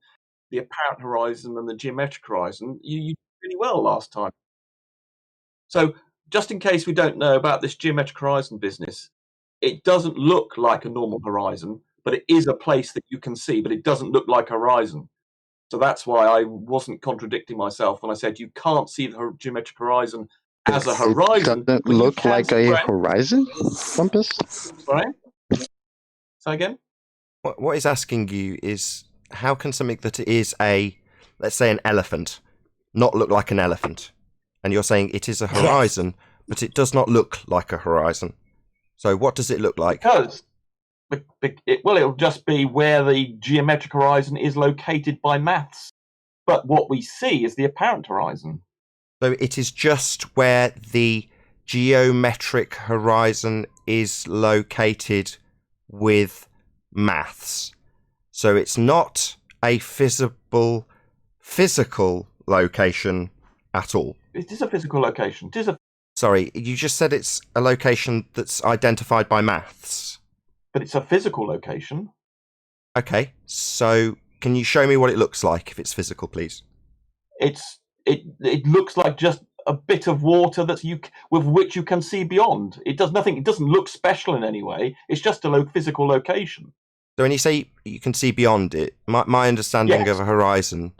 the apparent horizon and the geometric horizon. You did really well last time. So, just in case we don't know about this geometric horizon business, it doesn't look like a normal horizon, but it is a place that you can see, but it doesn't look like a horizon. So that's why I wasn't contradicting myself when I said you can't see the geometric horizon as a horizon. It doesn't look like a horizon, Compass? Sorry? Say again? What he's asking you is, how can something that is let's say an elephant, not look like an elephant? And you're saying it is a horizon, but it does not look like a horizon. So what does it look like? Because it'll just be where the geometric horizon is located by maths. But what we see is the apparent horizon. So it is just where the geometric horizon is located with maths. So it's not a physical location at all. It is a physical location. Sorry, you just said it's a location that's identified by maths. But it's a physical location. Okay, so can you show me what it looks like if it's physical, please? It looks like just a bit of water with which you can see beyond. It does nothing. It doesn't look special in any way. It's just a physical location. So when you say you can see beyond it, my understanding Yes. of a horizon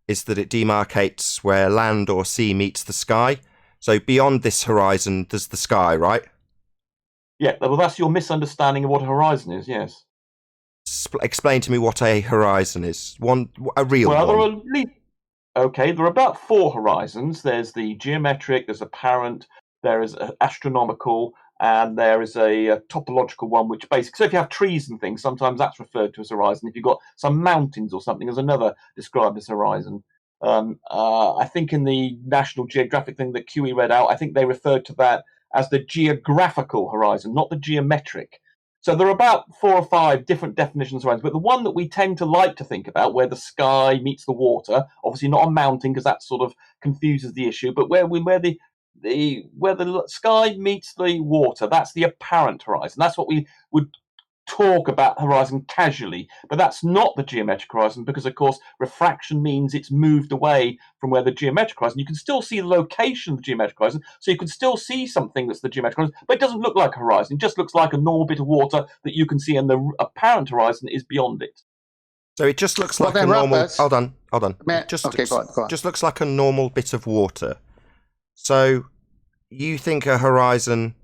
is that it demarcates where land or sea meets the sky. So beyond this horizon, there's the sky, right? Yeah, well, that's your misunderstanding of what a horizon is. Yes. Explain to me what a horizon is. A real Well, one. there are about 4 horizons. There's the geometric, there's apparent, there is astronomical, and there is a topological one, which basically, so if you have trees and things, sometimes that's referred to as horizon. If you've got some mountains or something, there's another described as horizon. I think in the National Geographic thing that QE read out, I think they referred to that as the geographical horizon, not the geometric. So there are about 4 or 5 different definitions of horizon, but the one that we tend to like to think about, where the sky meets the water, obviously not a mountain because that sort of confuses the issue, but where the sky meets the water, that's the apparent horizon. That's what we would talk about horizon casually, but that's not the geometric horizon because, of course, refraction means it's moved away from where the geometric horizon. You can still see the location of the geometric horizon, so you can still see something that's the geometric horizon, but it doesn't look like a horizon. It just looks like a normal bit of water that you can see, and the apparent horizon is beyond it. So it just looks like a normal... Hold on. Okay, go on. Just looks like a normal bit of water. So you think a horizon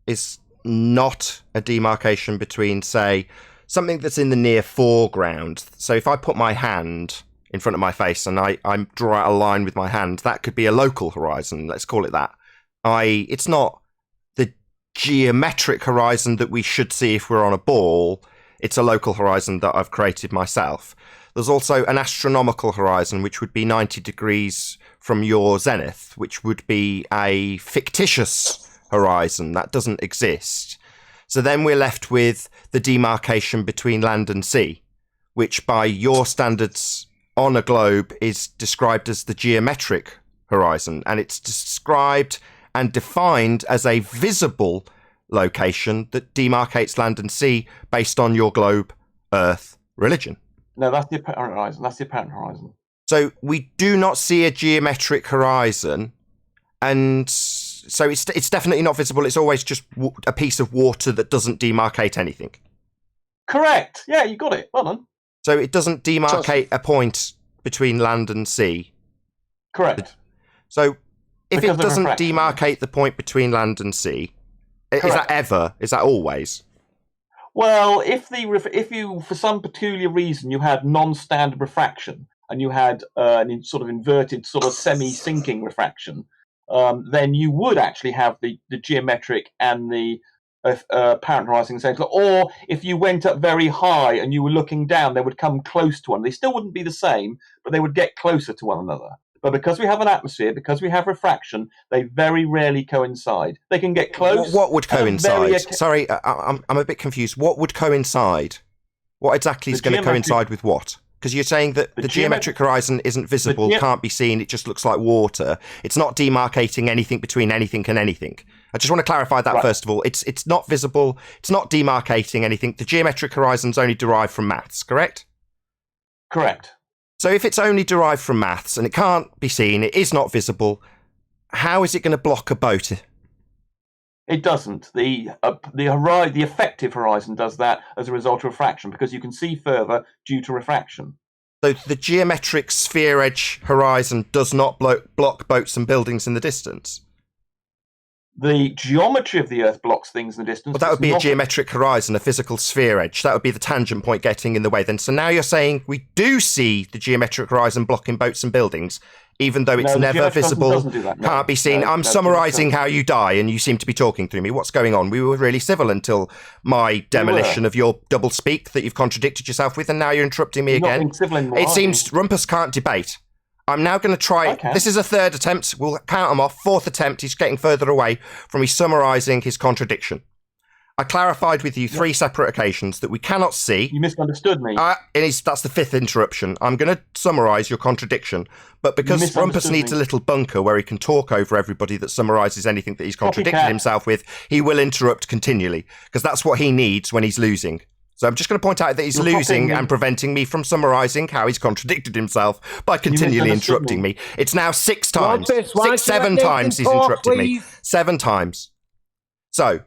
is not a demarcation between, say, something that's in the near foreground. So if I put my hand in front of my face and I draw out a line with my hand, that could be a local horizon, let's call it that. It's not the geometric horizon that we should see if we're on a ball. It's a local horizon that I've created myself. There's also an astronomical horizon, which would be 90 degrees from your zenith, which would be a fictitious horizon that doesn't exist. So then we're left with the demarcation between land and sea, which by your standards on a globe is described as the geometric horizon, and it's described and defined as a visible location that demarcates land and sea based on your globe, Earth, religion. No, that's the apparent horizon. That's the apparent horizon. So we do not see a geometric horizon, and so it's definitely not visible. It's always just a piece of water that doesn't demarcate anything. Correct. Yeah, you got it. Well done. So it doesn't demarcate a point between land and sea. Correct. So if Because it doesn't of refraction. demarcate the point between land and sea, is that ever? Is that always? Well, if you for some peculiar reason you had non-standard refraction and you had an sort of inverted, sort of semi-sinking refraction, then you would actually have the geometric and the apparent horizon in the same place. Or if you went up very high and you were looking down, they would come close to one. They still wouldn't be the same, but they would get closer to one another. But because we have an atmosphere, because we have refraction, they very rarely coincide. They can get close. What would coincide? Sorry, I'm a bit confused. What would coincide? What exactly is going to coincide with what? Because you're saying that the geometric horizon isn't visible, can't be seen, it just looks like water. It's not demarcating anything between anything and anything. I just want to clarify that first of all. It's not visible, it's not demarcating anything. The geometric horizon's only derived from maths, correct? Correct. So if it's only derived from maths and it can't be seen, it is not visible, how is it going to block a boat? It doesn't. The effective horizon does that as a result of refraction because you can see further due to refraction. So the geometric sphere edge horizon does not block boats and buildings in the distance? The geometry of the Earth blocks things in the distance. Well, that would be a geometric horizon, a physical sphere edge. That would be the tangent point getting in the way then. So now you're saying we do see the geometric horizon blocking boats and buildings, even though it's never visible, can't be seen. I'm summarising how you die, and you seem to be talking through me. What's going on? We were really civil until my demolition of your double speak that you've contradicted yourself with, and now you're interrupting me again. It seems Rumpus can't debate. I'm now going to try. This is a third attempt. We'll count him off. Fourth attempt. He's getting further away from me summarising his contradiction. I clarified with you 3 separate occasions that we cannot see. You misunderstood me. That's the 5th interruption. I'm going to summarise your contradiction, but because Rumpus needs a little bunker where he can talk over everybody that summarises anything that he's contradicted himself with, he will interrupt continually, because that's what he needs when he's losing. So I'm just going to point out that he's losing and preventing me from summarising how he's contradicted himself by continually interrupting me. It's now 6 times. 7 times he's interrupted me. 7 times. So,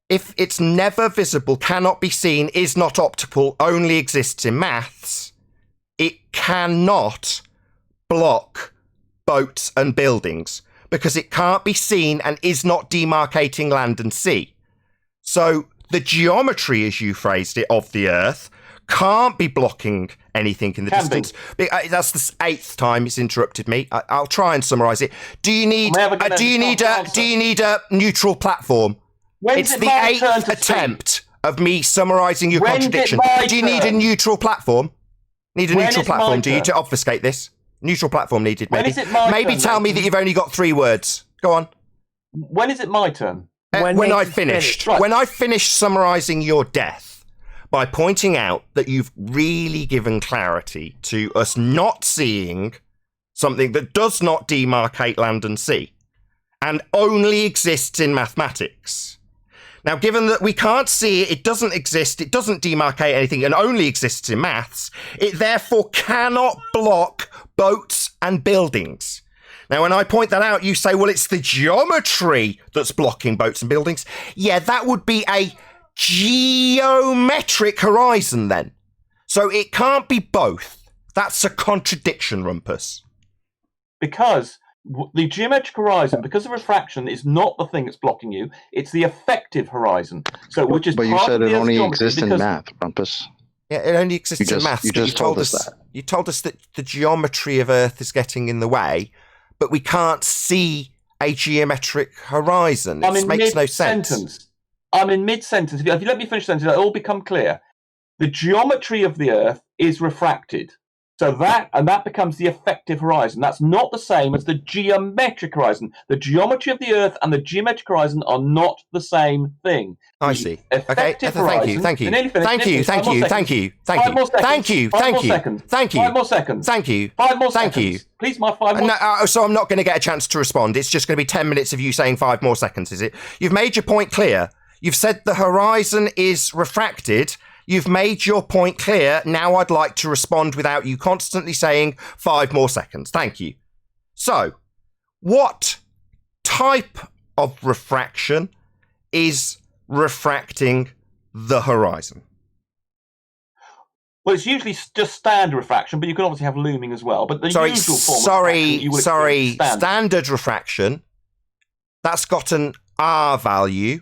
if it's never visible, cannot be seen, is not optical, only exists in maths, it cannot block boats and buildings because it can't be seen and is not demarcating land and sea. So the geometry, as you phrased it, of the Earth can't be blocking anything in the distance. That's the 8th time it's interrupted me. I'll try and summarise it. Do you need a neutral platform? It's the 8th attempt of me summarising your contradiction. Do you need a neutral platform? Need a neutral platform, do you, to obfuscate this? Neutral platform needed, maybe. Maybe tell me that you've only got 3 words. Go on. When is it my turn? When I finished. Right. When I finished summarising your death by pointing out that you've really given clarity to us not seeing something that does not demarcate land and sea and only exists in mathematics. Now, given that we can't see it, it doesn't exist, it doesn't demarcate anything and only exists in maths, it therefore cannot block boats and buildings. Now, when I point that out, you say, well, it's the geometry that's blocking boats and buildings. Yeah, that would be a geometric horizon then. So it can't be both. That's a contradiction, Rumpus. Because the geometric horizon, because of refraction, is not the thing that's blocking you. It's the effective horizon. So, which is but you said it only exists in math, Rumpus. Yeah, it only exists in maths. You just told us that. You told us that the geometry of Earth is getting in the way, but we can't see a geometric horizon. It makes no sense. I'm in mid-sentence. If you let me finish the sentence, it'll all become clear. The geometry of the Earth is refracted. So that becomes the effective horizon. That's not the same as the geometric horizon. The geometry of the Earth and the geometric horizon are not the same thing. I see. Okay. Thank you. 5 more seconds. Please, my 5 more seconds. So I'm not going to get a chance to respond. It's just going to be 10 minutes of you saying 5 more seconds, is it? You've made your point clear. You've said the horizon is refracted. You've made your point clear. Now I'd like to respond without you constantly saying 5 more seconds. Thank you. So, what type of refraction is refracting the horizon? Well, it's usually just standard refraction, but you can obviously have looming as well. But the usual form of refraction, standard refraction, that's got an R value,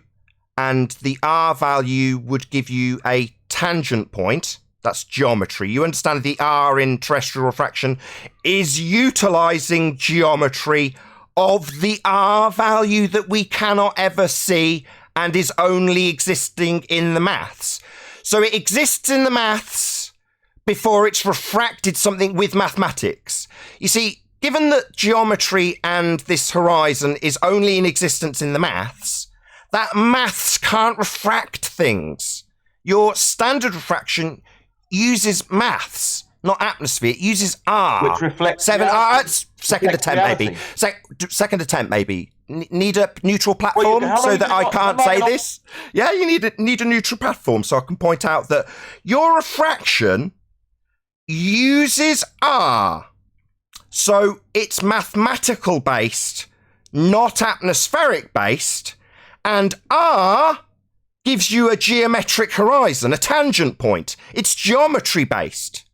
and the R value would give you a tangent point. That's geometry. You understand the R in terrestrial refraction is utilizing geometry of the R value that we cannot ever see and is only existing in the maths. So it exists in the maths before it's refracted something with mathematics. You see, given that geometry and this horizon is only in existence in the maths, that maths can't refract things. Your standard refraction uses maths, not atmosphere. It uses R. Which reflects second attempt, maybe. Need a neutral platform so that I can't say this? Yeah, you need a neutral platform so I can point out that your refraction uses R. So it's mathematical based, not atmospheric based, and R gives you a geometric horizon, a tangent point. It's geometry based.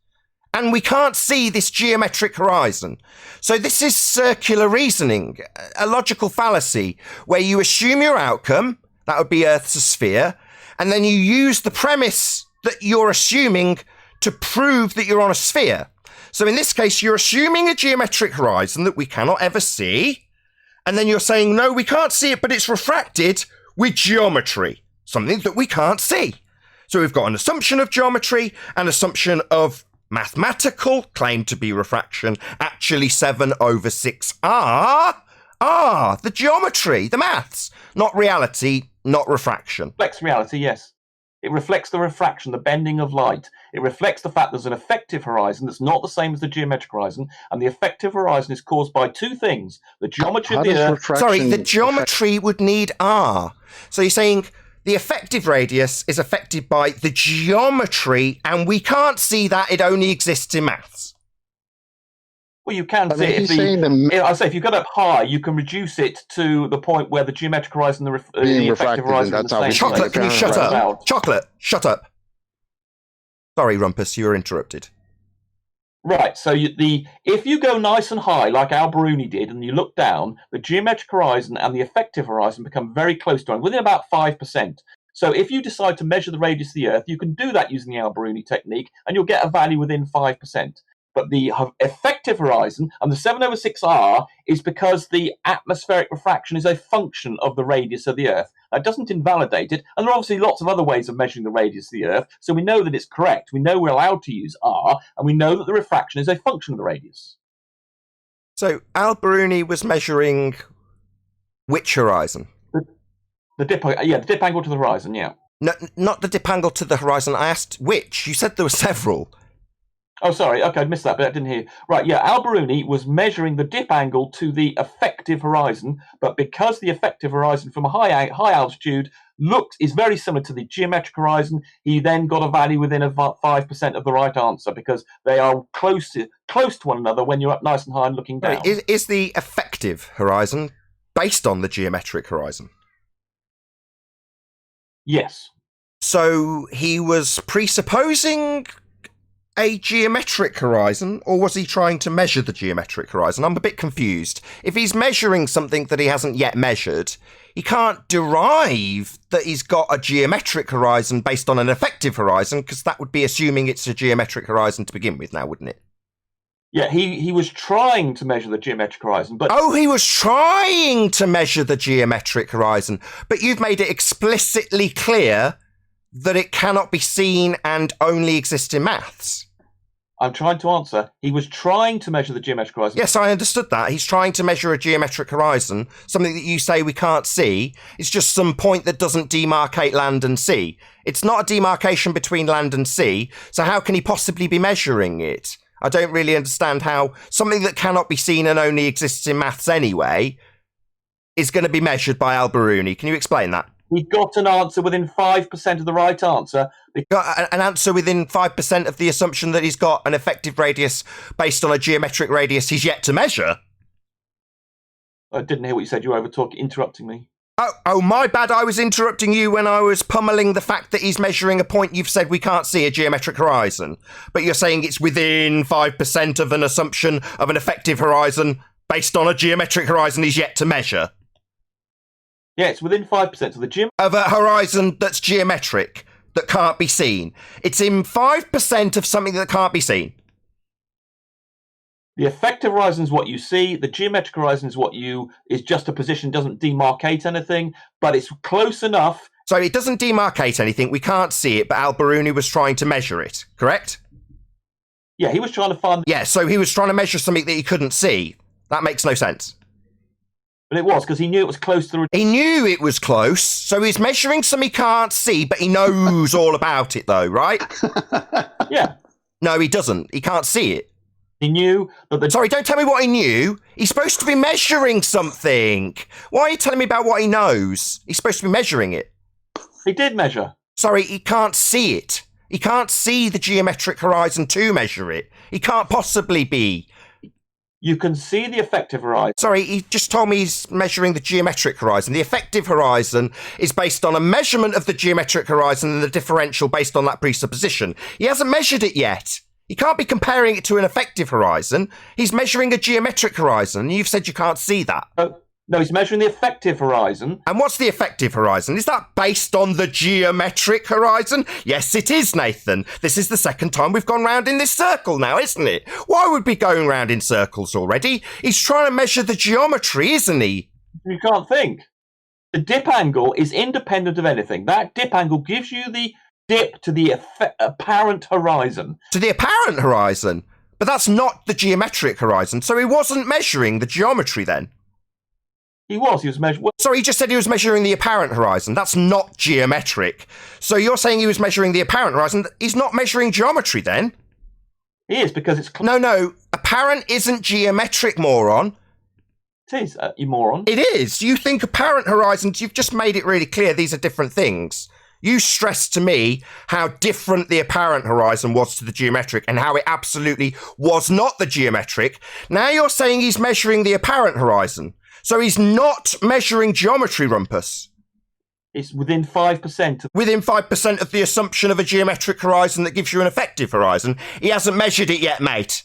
And we can't see this geometric horizon. So this is circular reasoning, a logical fallacy, where you assume your outcome, that would be Earth's a sphere, and then you use the premise that you're assuming to prove that you're on a sphere. So in this case, you're assuming a geometric horizon that we cannot ever see, and then you're saying, no, we can't see it, but it's refracted with geometry, something that we can't see. So we've got an assumption of geometry, an assumption of mathematical, claimed to be refraction, actually 7/6R, Ah, the geometry, the maths, not reality, not refraction. Reflects reality, yes. It reflects the refraction, the bending of light. It reflects the fact there's an effective horizon that's not the same as the geometric horizon, and the effective horizon is caused by two things: the geometry of the Earth. Sorry, the geometry would need R. So you're saying the effective radius is affected by the geometry, and we can't see that; it only exists in maths. Well, you can see it. I say if you go up high, you can reduce it to the point where the geometric horizon and the effective horizon are the same. Chocolate, can you shut up? Chocolate, shut up. Sorry, Rumpus, you were interrupted. Right, so if you go nice and high, like Al-Biruni did, and you look down, the geometric horizon and the effective horizon become very close to one, within about 5%. So if you decide to measure the radius of the Earth, you can do that using the Al-Biruni technique, and you'll get a value within 5%. But the effective horizon and the 7/6R is because the atmospheric refraction is a function of the radius of the Earth. That doesn't invalidate it, and there are obviously lots of other ways of measuring the radius of the Earth, so we know that it's correct. We know we're allowed to use R, and we know that the refraction is a function of the radius. So Al-Biruni was measuring which horizon? The dip angle to the horizon, yeah. No, not the dip angle to the horizon. I asked which. You said there were several. Oh, sorry. Okay, I missed that, but I didn't hear. Right, yeah, Al-Biruni was measuring the dip angle to the effective horizon, but because the effective horizon from a high altitude is very similar to the geometric horizon, he then got a value within 5% of the right answer because they are close to one another when you're up nice and high and looking down. Is the effective horizon based on the geometric horizon? Yes. So he was presupposing a geometric horizon, or was he trying to measure the geometric horizon? I'm a bit confused. If he's measuring something that he hasn't yet measured, he can't derive that he's got a geometric horizon based on an effective horizon, because that would be assuming it's a geometric horizon to begin with now, wouldn't it? Yeah, he was trying to measure the geometric horizon, but... Oh, he was trying to measure the geometric horizon, but you've made it explicitly clear that it cannot be seen and only exists in maths. I'm trying to answer. He was trying to measure the geometric horizon. Yes, I understood that. He's trying to measure a geometric horizon, something that you say we can't see. It's just some point that doesn't demarcate land and sea. It's not a demarcation between land and sea, so how can he possibly be measuring it? I don't really understand how something that cannot be seen and only exists in maths anyway is going to be measured by Al-Biruni. Can you explain that? He got an answer within 5% of the right answer. Got an answer within 5% of the assumption that he's got an effective radius based on a geometric radius he's yet to measure. I didn't hear what you said. You were interrupting me. Oh, my bad. I was interrupting you when I was pummeling the fact that he's measuring a point you've said we can't see, a geometric horizon. But you're saying it's within 5% of an assumption of an effective horizon based on a geometric horizon he's yet to measure. Yeah, it's within 5% of a horizon that's geometric, that can't be seen. It's in 5% of something that can't be seen. The effective horizon is what you see. The geometric horizon is just a position, doesn't demarcate anything, but it's close enough. So it doesn't demarcate anything. We can't see it, but Al-Biruni was trying to measure it, correct? Yeah, he was trying to find... Yeah, so he was trying to measure something that he couldn't see. That makes no sense. But it was, because he knew it was close to the... He knew it was close, so he's measuring something he can't see, but he knows all about it, though, right? Yeah. No, he doesn't. He can't see it. He knew that Sorry, don't tell me what he knew. He's supposed to be measuring something. Why are you telling me about what he knows? He's supposed to be measuring it. He did measure. Sorry, he can't see it. He can't see the geometric horizon to measure it. He can't possibly be... You can see the effective horizon. Sorry, he just told me he's measuring the geometric horizon. The effective horizon is based on a measurement of the geometric horizon and the differential based on that presupposition. He hasn't measured it yet. He can't be comparing it to an effective horizon. He's measuring a geometric horizon, and you've said you can't see that. No, he's measuring the effective horizon. And what's the effective horizon? Is that based on the geometric horizon? Yes, it is, Nathan. This is the second time we've gone round in this circle now, isn't it? Why would we be going round in circles already? He's trying to measure the geometry, isn't he? You can't think. The dip angle is independent of anything. That dip angle gives you the dip to the apparent horizon. To the apparent horizon? But that's not the geometric horizon, so he wasn't measuring the geometry then. He was measuring. So he just said he was measuring the apparent horizon. That's not geometric. So you're saying he was measuring the apparent horizon. He's not measuring geometry then? He is, because it's... No. Apparent isn't geometric, moron. It is, you moron. It is. You think apparent horizons, you've just made it really clear these are different things. You stressed to me how different the apparent horizon was to the geometric and how it absolutely was not the geometric. Now you're saying he's measuring the apparent horizon. So he's not measuring geometry, Rumpus. It's within 5%. Within 5% of the assumption of a geometric horizon that gives you an effective horizon. He hasn't measured it yet, mate.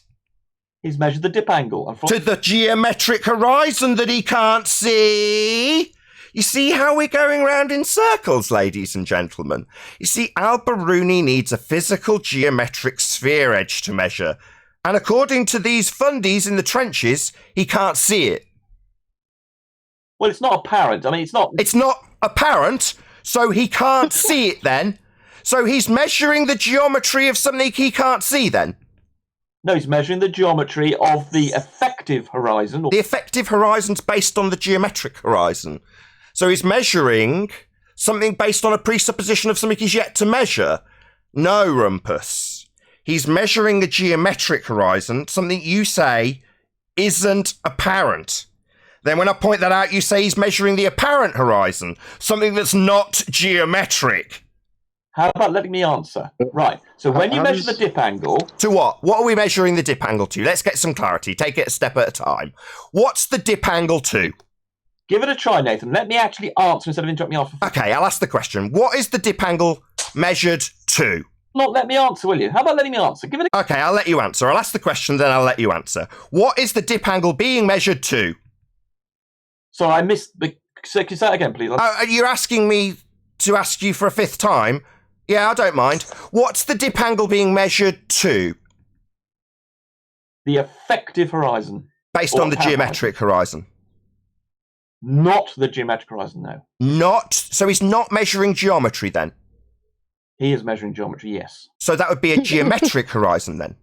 He's measured the dip angle. To the geometric horizon that he can't see. You see how we're going round in circles, ladies and gentlemen? You see, Al-Biruni needs a physical geometric sphere edge to measure. And according to these fundies in the trenches, he can't see it. Well, it's not apparent. I mean, it's not... It's not apparent, so he can't see it then. So he's measuring the geometry of something he can't see then. No, he's measuring the geometry of the effective horizon. The effective horizon's based on the geometric horizon. So he's measuring something based on a presupposition of something he's yet to measure. No, Rumpus. He's measuring a geometric horizon, something you say isn't apparent. Then when I point that out, you say he's measuring the apparent horizon, something that's not geometric. How about letting me answer? Right, so when you measure the dip angle... To what? What are we measuring the dip angle to? Let's get some clarity. Take it a step at a time. What's the dip angle to? Give it a try, Nathan. Let me actually answer instead of interrupting me off. Okay, I'll ask the question. What is the dip angle measured to? Not let me answer, will you? How about letting me answer? Give it a... Okay, I'll let you answer. I'll ask the question, then I'll let you answer. What is the dip angle being measured to? Sorry, I missed the... Say that again, please. You're asking me to ask you for a fifth time? Yeah, I don't mind. What's the dip angle being measured to? The effective horizon. Based on the geometric horizon. Not the geometric horizon, no. Not? So he's not measuring geometry then? He is measuring geometry, yes. So that would be a geometric horizon then?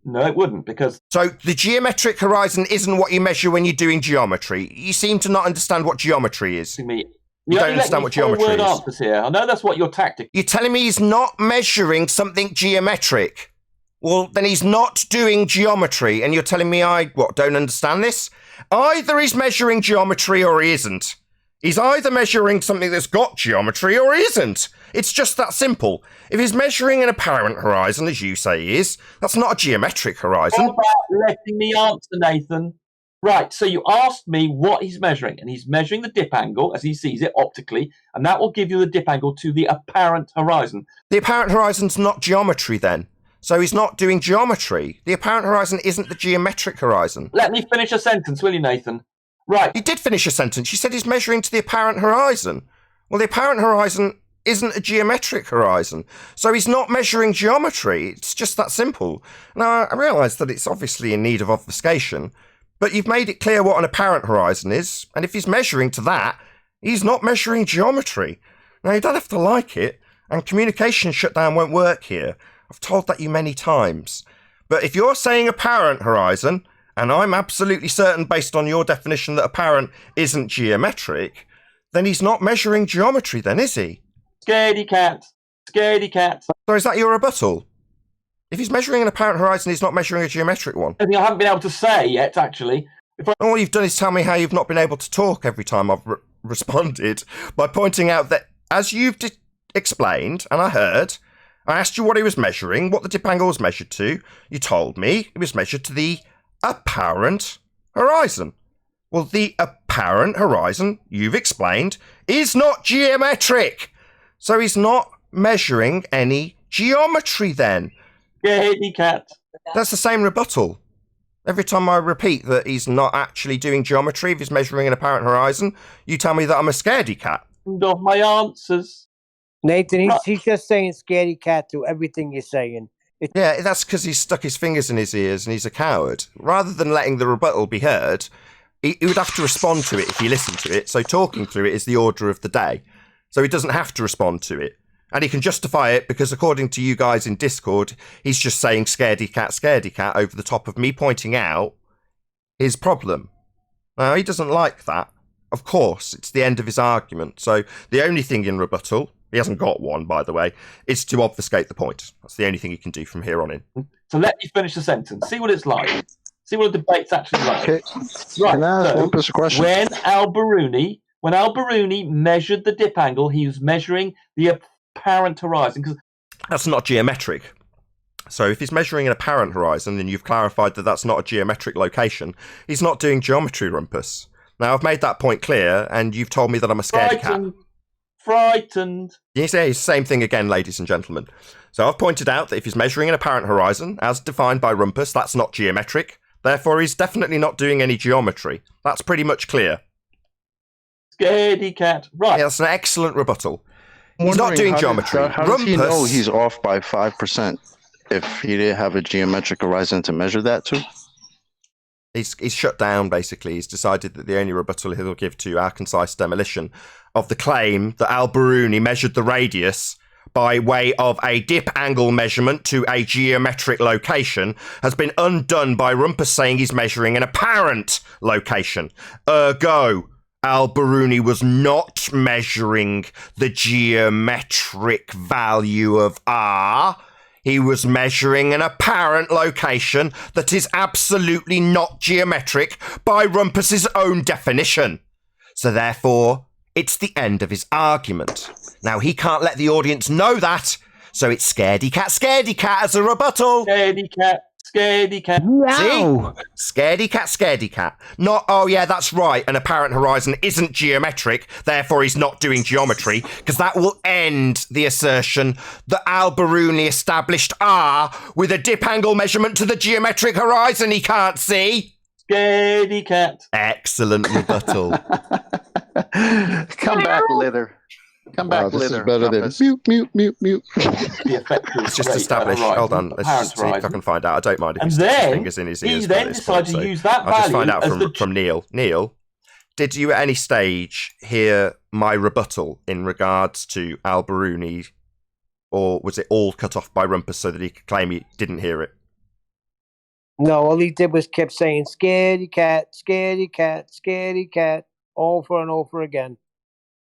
No, it wouldn't, because... So the geometric horizon isn't what you measure when you're doing geometry. You seem to not understand what geometry is. You don't understand what geometry is. Answers here. I know that's what your tactic... You're telling me he's not measuring something geometric. Well, then he's not doing geometry, and you're telling me I, don't understand this? Either he's measuring geometry or he isn't. He's either measuring something that's got geometry or he isn't. It's just that simple. If he's measuring an apparent horizon, as you say he is, that's not a geometric horizon. How about letting me answer, Nathan? Right, so you asked me what he's measuring, and he's measuring the dip angle as he sees it optically, and that will give you the dip angle to the apparent horizon. The apparent horizon's not geometry then. So he's not doing geometry. The apparent horizon isn't the geometric horizon. Let me finish a sentence, will you, Nathan? Right. You did finish a sentence. You said he's measuring to the apparent horizon. Well, the apparent horizon isn't a geometric horizon. So he's not measuring geometry. It's just that simple. Now, I realise that it's obviously in need of obfuscation, but you've made it clear what an apparent horizon is, and if he's measuring to that, he's not measuring geometry. Now, you don't have to like it, and communication shutdown won't work here. I've told that you many times. But if you're saying apparent horizon, and I'm absolutely certain based on your definition that apparent isn't geometric, then he's not measuring geometry then, is he? Scaredy cat. Scaredy cat. So is that your rebuttal? If he's measuring an apparent horizon, he's not measuring a geometric one. I haven't been able to say yet, actually. All you've done is tell me how you've not been able to talk every time I've responded by pointing out that, as you've explained, and I heard, I asked you what he was measuring, what the dip angle was measured to. You told me it was measured to the apparent horizon. Well, the apparent horizon, you've explained, is not geometric. So he's not measuring any geometry then. Scaredy cat. That's the same rebuttal. Every time I repeat that he's not actually doing geometry, if he's measuring an apparent horizon, you tell me that I'm a scaredy cat. Of my answers. Nathan, he's just saying scaredy cat to everything you're saying. Yeah, that's because he's stuck his fingers in his ears and he's a coward. Rather than letting the rebuttal be heard, he would have to respond to it if he listened to it. So talking through it is the order of the day. So he doesn't have to respond to it. And he can justify it because, according to you guys in Discord, he's just saying scaredy cat over the top of me pointing out his problem. Now, he doesn't like that. Of course, it's the end of his argument. So the only thing in rebuttal, he hasn't got one, by the way, is to obfuscate the point. That's the only thing he can do from here on in. So let me finish the sentence. See what it's like. See what a debate's actually like. Okay. Right. Can I ask Rumpus a question? When Al-Biruni measured the dip angle, he was measuring the apparent horizon. That's not geometric. So if he's measuring an apparent horizon, and you've clarified that that's not a geometric location, he's not doing geometry, Rumpus. Now, I've made that point clear, and you've told me that I'm a scaredy cat. Frightened. You say the same thing again, ladies and gentlemen. So I've pointed out that if he's measuring an apparent horizon, as defined by Rumpus, that's not geometric. Therefore, he's definitely not doing any geometry. That's pretty much clear. Scaredy cat. Right. Yeah, that's an excellent rebuttal. He's not doing geometry. How does he know he's off by 5% if he didn't have a geometric horizon to measure that to? He's shut down, basically. He's decided that the only rebuttal he'll give to our concise demolition of the claim that Al-Biruni measured the radius by way of a dip angle measurement to a geometric location has been undone by Rumpus saying he's measuring an apparent location. Ergo, Al-Biruni was not measuring the geometric value of R. He was measuring an apparent location that is absolutely not geometric by Rumpus's own definition. So therefore, it's the end of his argument. Now, he can't let the audience know that, so it's scaredy cat as a rebuttal. Scaredy cat. Wow. See? Scaredy cat. Not, oh yeah, that's right, an apparent horizon isn't geometric, therefore he's not doing geometry, because that will end the assertion that Al-Biruni established R with a dip angle measurement to the geometric horizon he can't see. Scaredy cat. Excellent rebuttal. Come back, Litter. Come back, this Litter. is better than mute. It's just established. Hold on, let's just see if I can find out. I don't mind if he sticks his fingers in his ears. He then decided to use that value. I'll just find out from Neil. Neil, did you at any stage hear my rebuttal in regards to Al-Biruni, or was it all cut off by Rumpus so that he could claim he didn't hear it? No, all he did was kept saying scaredy cat, over and over again.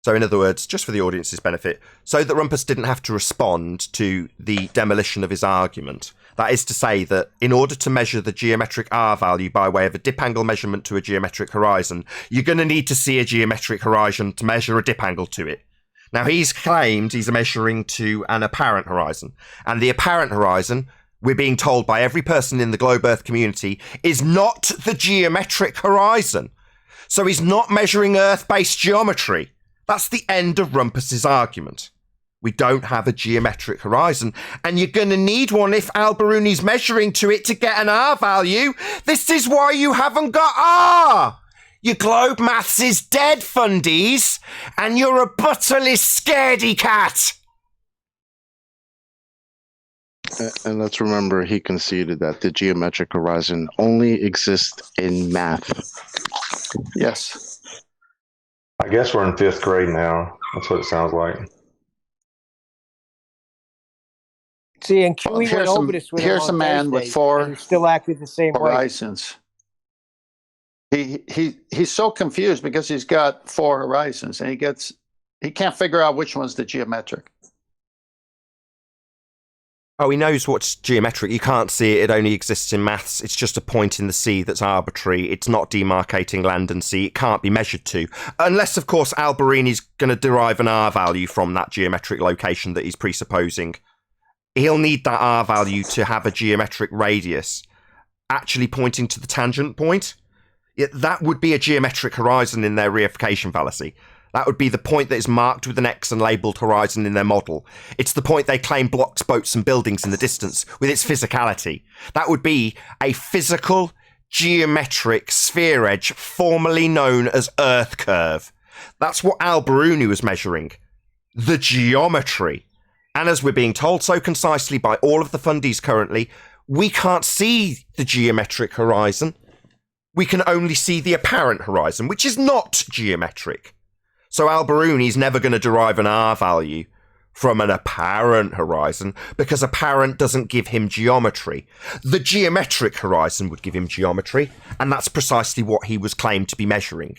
So in other words, just for the audience's benefit, so that Rumpus didn't have to respond to the demolition of his argument. That is to say that in order to measure the geometric R value by way of a dip angle measurement to a geometric horizon, you're going to need to see a geometric horizon to measure a dip angle to it. Now, he's claimed he's measuring to an apparent horizon. And the apparent horizon, we're being told by every person in the globe Earth community, is not the geometric horizon. So he's not measuring Earth-based geometry. That's the end of Rumpus's argument. We don't have a geometric horizon, and you're going to need one if Al-Biruni's measuring to it to get an R value. This is why you haven't got R. Your globe maths is dead, fundies, and your rebuttal is scaredy cat. And let's remember, he conceded that the geometric horizon only exists in math. Yes. I guess we're in 5th grade now. That's what it sounds like. See, and we went over this with here's him on a man Thursday, with 4 and he still acted the same horizons. He's so confused because he's got 4 horizons, and he can't figure out which one's the geometric. Oh, he knows what's geometric. You can't see it. It only exists in maths. It's just a point in the sea that's arbitrary. It's not demarcating land and sea. It can't be measured to. Unless, of course, Al-Biruni's going to derive an R value from that geometric location that he's presupposing. He'll need that R value to have a geometric radius actually pointing to the tangent point. That would be a geometric horizon in their reification fallacy. That would be the point that is marked with an X and labelled horizon in their model. It's the point they claim blocks, boats and buildings in the distance with its physicality. That would be a physical, geometric sphere edge formerly known as Earth curve. That's what Al-Biruni was measuring. The geometry. And as we're being told so concisely by all of the fundies currently, we can't see the geometric horizon. We can only see the apparent horizon, which is not geometric. So Al-Biruni's never going to derive an R value from an apparent horizon because apparent doesn't give him geometry. The geometric horizon would give him geometry, and that's precisely what he was claimed to be measuring.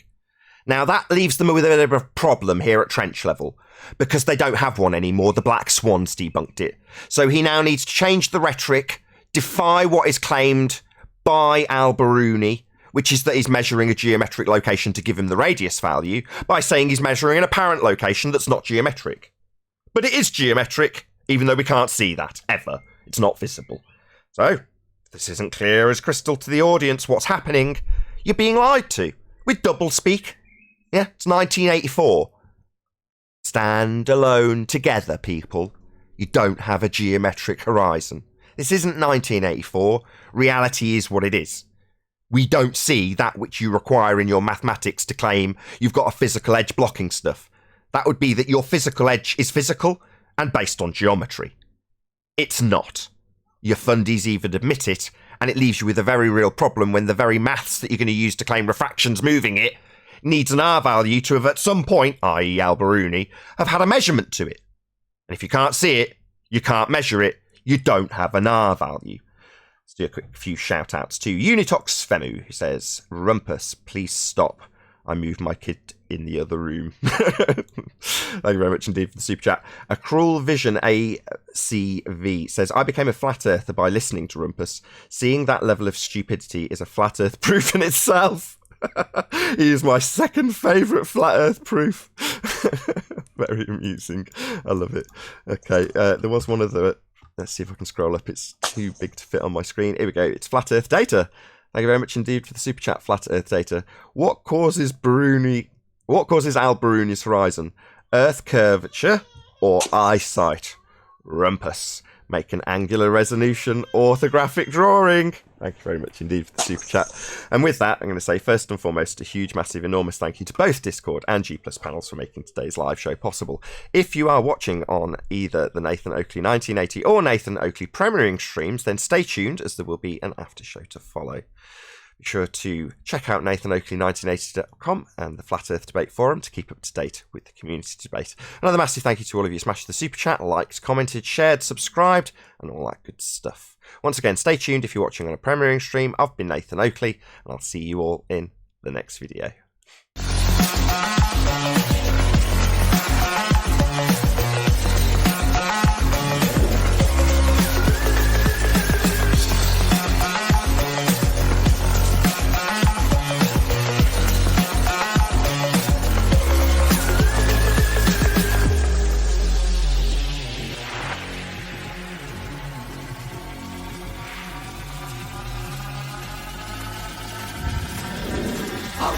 Now, that leaves them with a bit of a problem here at trench level, because they don't have one anymore. The Black Swans debunked it. So he now needs to change the rhetoric, defy what is claimed by Al-Biruni, which is that he's measuring a geometric location to give him the radius value, by saying he's measuring an apparent location that's not geometric. But it is geometric, even though we can't see that, ever. It's not visible. So, if this isn't clear as crystal to the audience what's happening, you're being lied to. With doublespeak. Yeah, it's 1984. Stand alone together, people. You don't have a geometric horizon. This isn't 1984. Reality is what it is. We don't see that which you require in your mathematics to claim you've got a physical edge blocking stuff. That would be that your physical edge is physical and based on geometry. It's not. Your fundies even admit it, and it leaves you with a very real problem when the very maths that you're going to use to claim refraction's moving it needs an R value to have at some point, i.e. Al-Biruni, have had a measurement to it. And if you can't see it, you can't measure it, you don't have an R value. Let's do a quick few shout-outs to Unitox Femu, who says, Rumpus, please stop. I moved my kid in the other room. Thank you very much indeed for the super chat. A Cruel Vision ACV says, I became a flat earther by listening to Rumpus. Seeing that level of stupidity is a flat earth proof in itself. He is my second favourite flat earth proof. Very amusing. I love it. Okay, there was one other. Let's see if I can scroll up. It's too big to fit on my screen. Here we go. It's Flat Earth Data. Thank you very much indeed for the super chat, Flat Earth Data. What causes Al-Biruni's horizon? Earth curvature or eyesight? Rumpus. Make an angular resolution orthographic drawing. Thank you very much indeed for the super chat. And with that, I'm going to say first and foremost a huge, massive, enormous thank you to both Discord and G Plus panels for making today's live show possible. If you are watching on either the Nathan Oakley 1980 or Nathan Oakley premiering streams, then stay tuned as there will be an after show to follow. Be sure to check out NathanOakley1980.com and the Flat Earth Debate Forum to keep up to date with the community debate. Another massive thank you to all of you who smashed the super chat, liked, commented, shared, subscribed, and all that good stuff. Once again, stay tuned if you're watching on a premiering stream. I've been Nathan Oakley, and I'll see you all in the next video.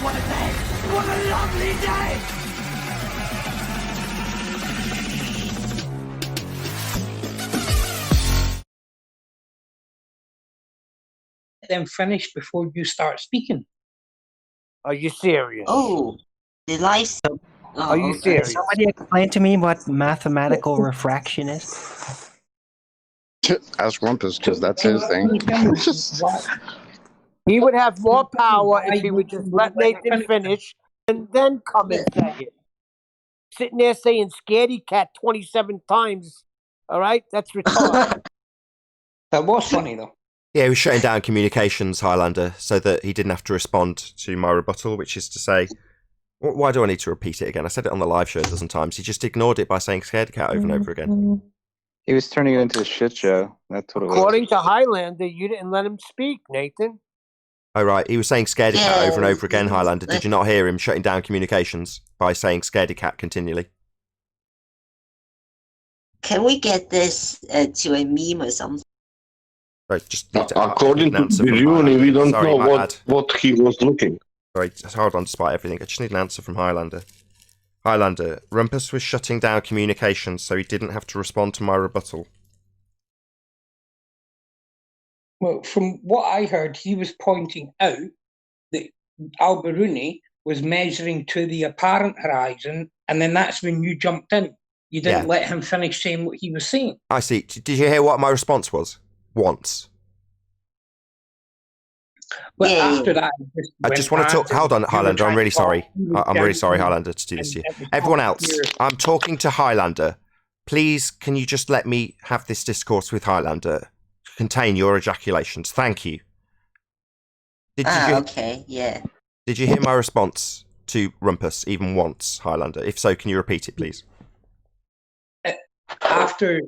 What a day! What a lovely day! Them finish before you start speaking. Are you serious? Oh, the life. Are you serious? Somebody explain to me what mathematical refraction is? Ask Rumpus, because that's his thing. He would have more power if he would just let Nathan finish and then come and say it. Sitting there saying scaredy cat 27 times. All right? That's retarded. That was funny, though. Yeah, he was shutting down communications, Highlander, so that he didn't have to respond to my rebuttal, which is to say, why do I need to repeat it again? I said it on the live show a dozen times. He just ignored it by saying scaredy cat over and over again. He was turning it into a shit show. That's what it was. According to Highlander, you didn't let him speak, Nathan. Oh, right. He was saying scaredy cat over and over again, Highlander. Did you not hear him shutting down communications by saying scaredy cat continually? Can we get this to a meme or something? Right, just according to Biruni, we don't know what he was looking. Sorry, hold on, despite everything. I just need an answer from Highlander. Highlander, Rumpus was shutting down communications, so he didn't have to respond to my rebuttal. Well, from what I heard, he was pointing out that Al-Biruni was measuring to the apparent horizon, and then that's when you jumped in. You didn't let him finish saying what he was saying. I see. Did you hear what my response was? Once. But after that, I just want to talk. Hold on, Highlander. I'm really sorry. I'm really sorry, Highlander, to do this to you. Everyone else, I'm talking to Highlander. Please, can you just let me have this discourse with Highlander? Contain your ejaculations. Thank you. Did you okay, yeah. Did you hear my response to Rumpus even once, Highlander? If so, can you repeat it, please? After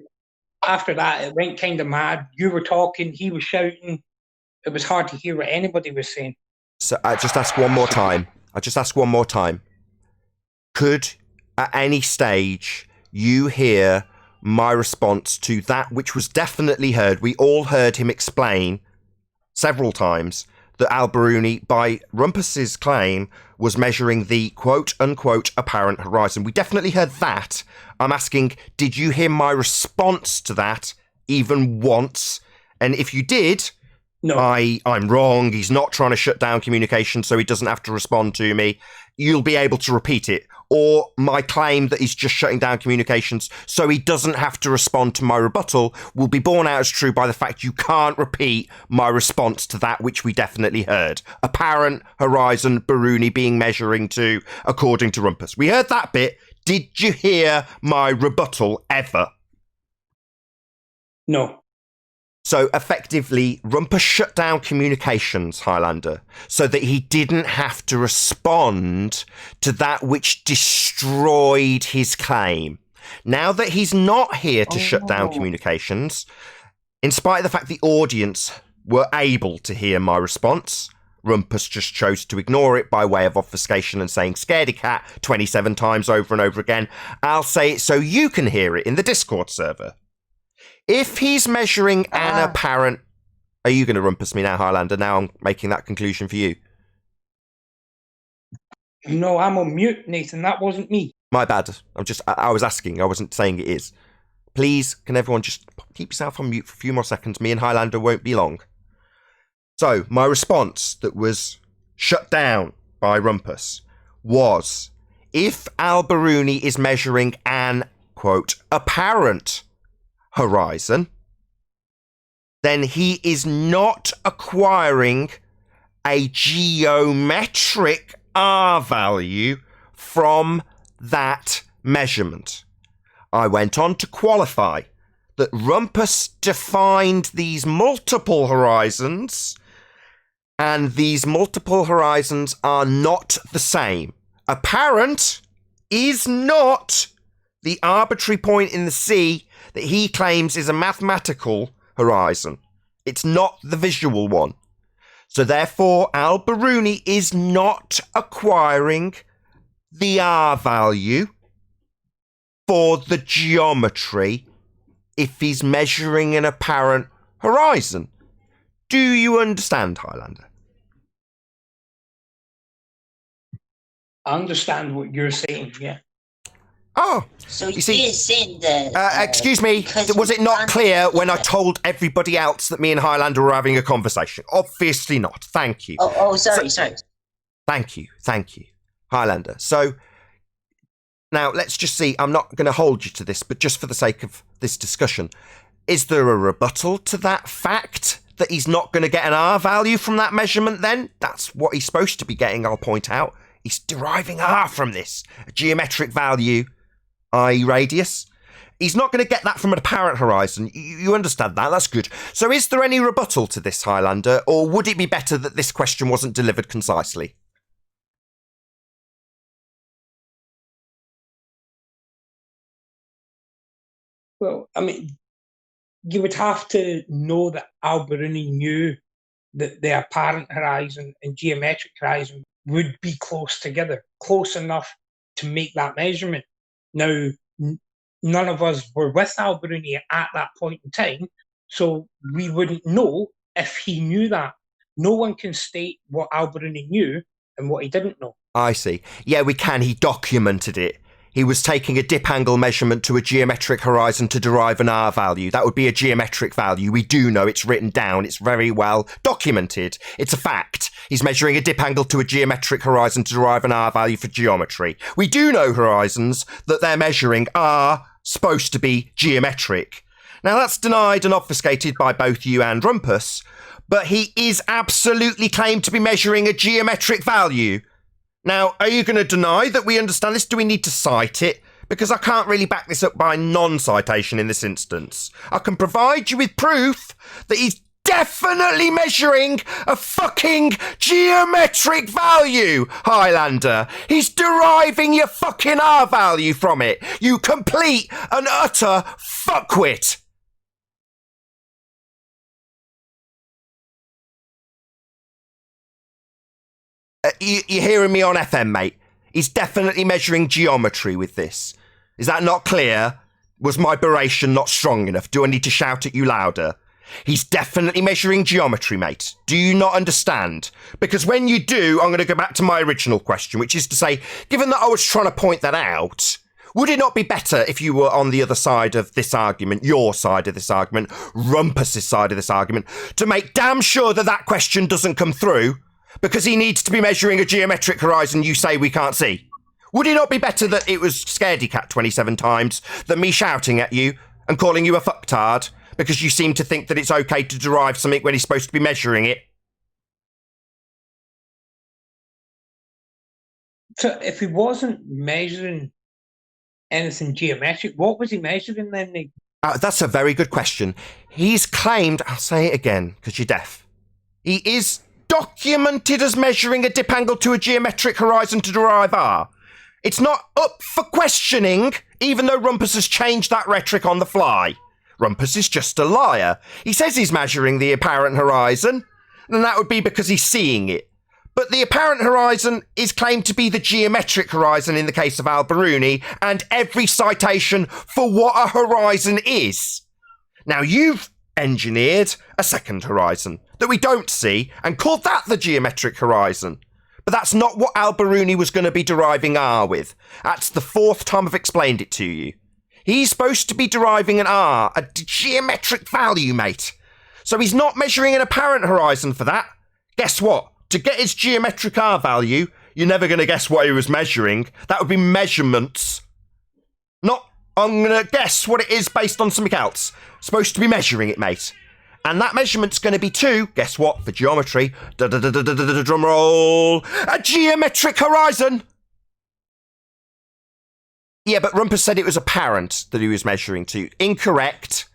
that, it went kind of mad. You were talking, he was shouting. It was hard to hear what anybody was saying. So I just ask one more time. Could, at any stage, you hear my response to that which was definitely heard? We all heard him explain several times that Al-Biruni, by Rumpus's claim, was measuring the quote-unquote apparent horizon. We definitely heard that. I'm asking, did you hear my response to that even once? And if you did, no, I'm wrong. He's not trying to shut down communication so he doesn't have to respond to me. You'll be able to repeat it. Or my claim that he's just shutting down communications so he doesn't have to respond to my rebuttal will be borne out as true by the fact you can't repeat my response to that which we definitely heard. Apparent horizon Biruni being measuring to, according to Rumpus. We heard that bit. Did you hear my rebuttal ever? No. So effectively, Rumpus shut down communications, Highlander, so that he didn't have to respond to that which destroyed his claim. Now that he's not here to shut down communications, in spite of the fact the audience were able to hear my response, Rumpus just chose to ignore it by way of obfuscation and saying scaredy cat 27 times over and over again. I'll say it so you can hear it in the Discord server. If he's measuring an apparent... Are you going to Rumpus me now, Highlander? Now I'm making that conclusion for you. No, I'm on mute, Nathan. That wasn't me. My bad. I was asking. I wasn't saying it is. Please, can everyone just keep yourself on mute for a few more seconds? Me and Highlander won't be long. So, my response that was shut down by Rumpus was, if Al-Biruni is measuring an, quote, apparent horizon, then he is not acquiring a geometric R value from that measurement. I went on to qualify that Rumpus defined these multiple horizons, and these multiple horizons are not the same. Apparent is not the arbitrary point in the sea that he claims is a mathematical horizon. It's not the visual one. So therefore, Al-Biruni is not acquiring the R value for the geometry if he's measuring an apparent horizon. Do you understand, Highlander? I understand what you're saying, yeah. Oh, so you see, saying that... excuse me, was it not clear when I told everybody else that me and Highlander were having a conversation? Obviously not. Thank you. Sorry. Thank you. Highlander. So, now let's just see, I'm not going to hold you to this, but just for the sake of this discussion, is there a rebuttal to that fact that he's not going to get an R value from that measurement then? That's what he's supposed to be getting, I'll point out. He's deriving R from this, a geometric value, i.e. radius. He's not going to get that from an apparent horizon. You understand that? That's good. So is there any rebuttal to this, Highlander, or would it be better that this question wasn't delivered concisely? Well, I mean, you would have to know that Al-Biruni knew that the apparent horizon and geometric horizon would be close together, close enough to make that measurement. Now, none of us were with Al-Biruni at that point in time, so we wouldn't know if he knew that. No one can state what Al-Biruni knew and what he didn't know. I see. Yeah, we can. He documented it. He was taking a dip angle measurement to a geometric horizon to derive an R value. That would be a geometric value. We do know it's written down. It's very well documented. It's a fact. He's measuring a dip angle to a geometric horizon to derive an R value for geometry. We do know horizons that they're measuring are supposed to be geometric. Now, that's denied and obfuscated by both you and Rumpus, but he is absolutely claimed to be measuring a geometric value. Now, are you going to deny that we understand this? Do we need to cite it? Because I can't really back this up by non-citation in this instance. I can provide you with proof that he's definitely measuring a fucking geometric value, Highlander. He's deriving your fucking R value from it. You complete and utter fuckwit. You're hearing me on FM, mate? He's definitely measuring geometry with this. Is that not clear? Was my beration not strong enough? Do I need to shout at you louder? He's definitely measuring geometry, mate. Do you not understand? Because when you do, I'm going to go back to my original question, which is to say, given that I was trying to point that out, would it not be better if you were on the other side of this argument, your side of this argument, Rumpus's side of this argument, to make damn sure that that question doesn't come through? Because he needs to be measuring a geometric horizon you say we can't see. Would it not be better that it was Scaredy Cat 27 times than me shouting at you and calling you a fucktard because you seem to think that it's okay to derive something when he's supposed to be measuring it? So if he wasn't measuring anything geometric, what was he measuring then, Nick? That's a very good question. He's claimed, I'll say it again because you're deaf, he is documented as measuring a dip angle to a geometric horizon to derive R. It's not up for questioning, even though Rumpus has changed that rhetoric on the fly. Rumpus is just a liar. He says he's measuring the apparent horizon, and that would be because he's seeing it. But the apparent horizon is claimed to be the geometric horizon in the case of Al-Biruni, and every citation for what a horizon is. Now, you've engineered a second horizon that we don't see and called that the geometric horizon. But that's not what Al-Biruni was going to be deriving R with. That's the fourth time I've explained it to you. He's supposed to be deriving an R, a geometric value, mate. So he's not measuring an apparent horizon for that. Guess what? To get his geometric R value, you're never going to guess what he was measuring. That would be measurements. Not, I'm going to guess what it is based on something else. Supposed to be measuring it, mate. And that measurement's going to be too, guess what, for geometry, drum roll, a geometric horizon. Yeah, but Rumpus said it was apparent that he was measuring to. Incorrect.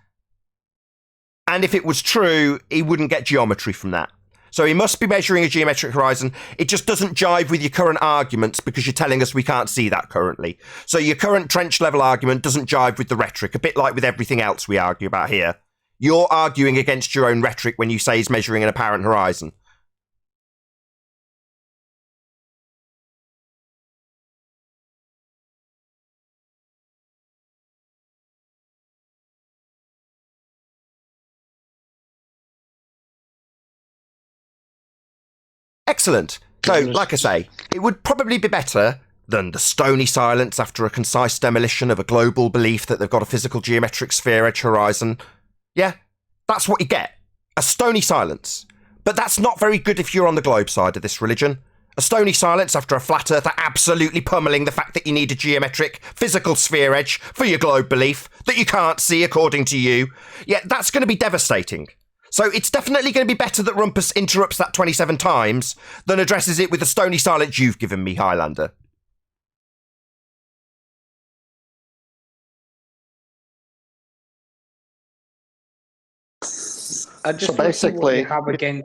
And if it was true, he wouldn't get geometry from that. So he must be measuring a geometric horizon. It just doesn't jive with your current arguments because you're telling us we can't see that currently. So your current trench level argument doesn't jive with the rhetoric, a bit like with everything else we argue about here. You're arguing against your own rhetoric when you say he's measuring an apparent horizon. Excellent. So, like I say, it would probably be better than the stony silence after a concise demolition of a global belief that they've got a physical geometric sphere edge horizon. Yeah, that's what you get. A stony silence. But that's not very good if you're on the globe side of this religion. A stony silence after a flat earther absolutely pummeling the fact that you need a geometric physical sphere edge for your globe belief that you can't see according to you. Yeah, that's going to be devastating. So it's definitely going to be better that Rumpus interrupts that 27 times than addresses it with the stony silence you've given me, Highlander. I just So basically, have again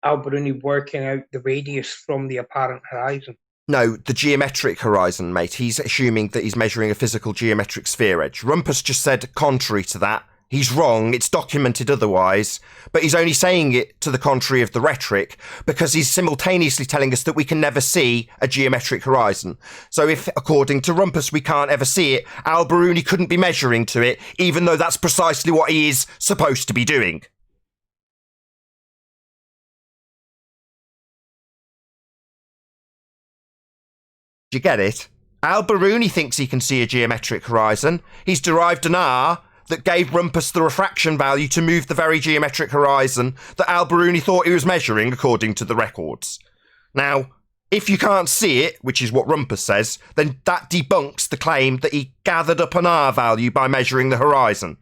Al-Biruni working out the radius from the apparent horizon. No, the geometric horizon, mate. He's assuming that he's measuring a physical geometric sphere edge. Rumpus just said contrary to that. He's wrong, it's documented otherwise, but he's only saying it to the contrary of the rhetoric because he's simultaneously telling us that we can never see a geometric horizon. So if, according to Rumpus, we can't ever see it, Al-Biruni couldn't be measuring to it, even though that's precisely what he is supposed to be doing. Do you get it? Al-Biruni thinks he can see a geometric horizon. He's derived an R that gave Rumpus the refraction value to move the very geometric horizon that Al-Biruni thought he was measuring according to the records. Now, if you can't see it, which is what Rumpus says, then that debunks the claim that he gathered up an R value by measuring the horizon.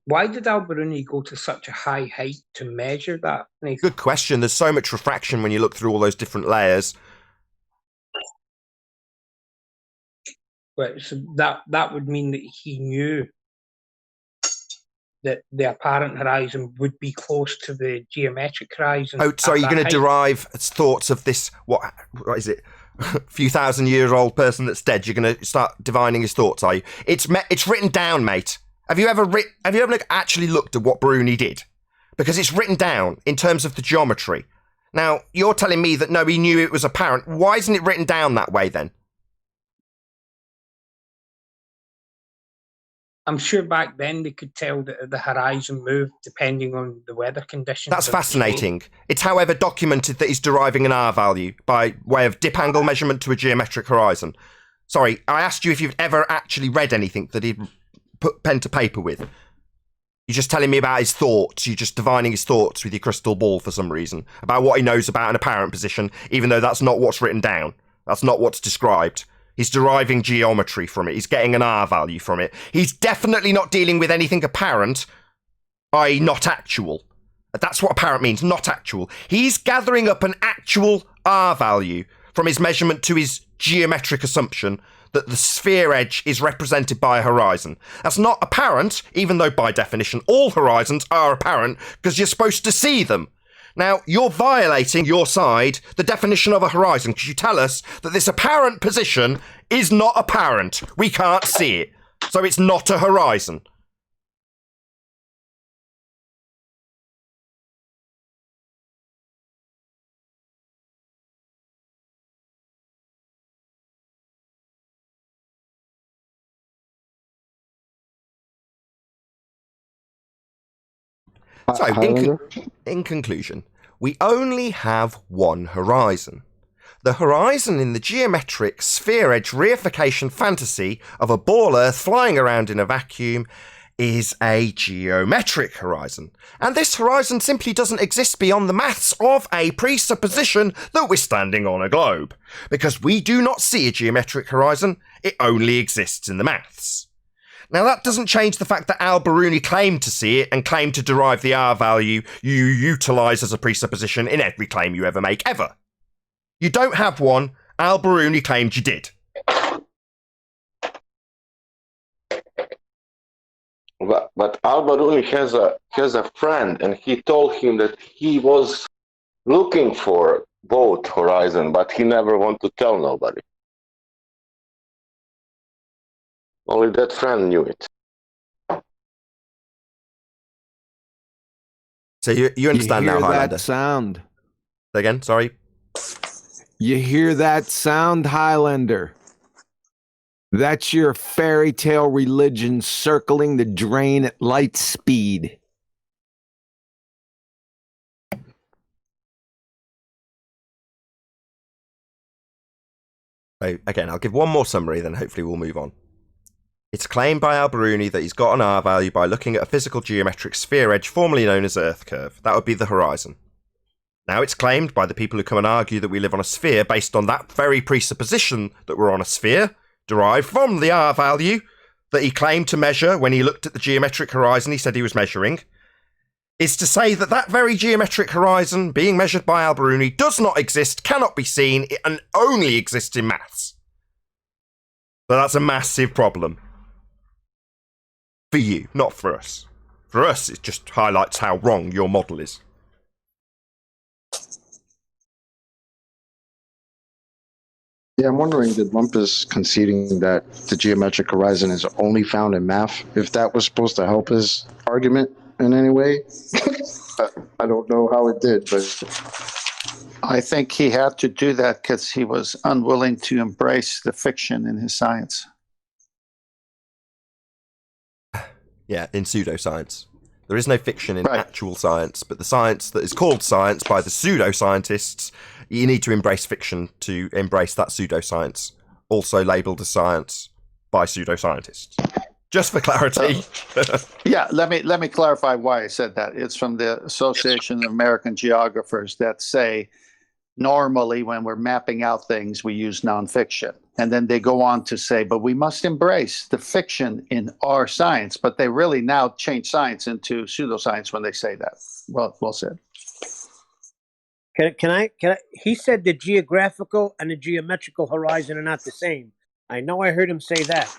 Why did Al-Biruni go to such a high height to measure that? Good question. There's so much refraction when you look through all those different layers. But so that would mean that he knew that the apparent horizon would be close to the geometric horizon. Oh, so are you going to derive thoughts of this? What is it? A few thousand-year-old person that's dead. You're going to start divining his thoughts, are you? It's written down, mate. Have you ever actually looked at what Bruni did? Because it's written down in terms of the geometry. Now you're telling me that no, he knew it was apparent. Why isn't it written down that way then? I'm sure back then they could tell that the horizon moved depending on the weather conditions. That's fascinating. It's however documented that he's deriving an R value by way of dip angle measurement to a geometric horizon. Sorry, I asked you if you've ever actually read anything that he'd put pen to paper with. You're just telling me about his thoughts. You're just divining his thoughts with your crystal ball for some reason, about what he knows about an apparent position, even though that's not what's written down. That's not what's described. He's deriving geometry from it. He's getting an R value from it. He's definitely not dealing with anything apparent, i.e. not actual. That's what apparent means, not actual. He's gathering up an actual R value from his measurement to his geometric assumption that the sphere edge is represented by a horizon. That's not apparent, even though by definition all horizons are apparent because you're supposed to see them. Now, you're violating your side, the definition of a horizon, because you tell us that this apparent position is not apparent. We can't see it. So it's not a horizon. So, in conclusion, we only have one horizon. The horizon in the geometric sphere edge reification fantasy of a ball Earth flying around in a vacuum is a geometric horizon. And this horizon simply doesn't exist beyond the maths of a presupposition that we're standing on a globe. Because we do not see a geometric horizon, it only exists in the maths. Now, that doesn't change the fact that Al-Biruni claimed to see it and claimed to derive the R value you utilise as a presupposition in every claim you ever make, ever. You don't have one. Al-Biruni claimed you did. But Al-Biruni has a friend, and he told him that he was looking for both horizon, but he never wanted to tell nobody. Only that friend knew it. So you understand now, Highlander? That sound. Again, sorry. You hear that sound, Highlander? That's your fairy tale religion circling the drain at light speed. So, again, I'll give one more summary, then hopefully we'll move on. It's claimed by Al-Biruni that he's got an R value by looking at a physical geometric sphere edge formerly known as Earth curve. That would be the horizon. Now it's claimed by the people who come and argue that we live on a sphere based on that very presupposition that we're on a sphere, derived from the R value that he claimed to measure when he looked at the geometric horizon he said he was measuring, is to say that that very geometric horizon being measured by Al-Biruni does not exist, cannot be seen, and only exists in maths. So that's a massive problem. For you, not for us. For us, it just highlights how wrong your model is. Yeah, I'm wondering, did Lumpus conceding that the geometric horizon is only found in math, if that was supposed to help his argument in any way? I don't know how it did, but I think he had to do that because he was unwilling to embrace the fiction in his science. Yeah, in pseudoscience. There is no fiction in actual science, but the science that is called science by the pseudoscientists, you need to embrace fiction to embrace that pseudoscience, also labelled as science by pseudoscientists. Just for clarity. Yeah, let me clarify why I said that. It's from the Association of American Geographers that say normally when we're mapping out things, we use nonfiction. And then they go on to say, but we must embrace the fiction in our science. But they really now change science into pseudoscience when they say that. Well said. Can I? He said the geographical and the geometrical horizon are not the same. I know I heard him say that.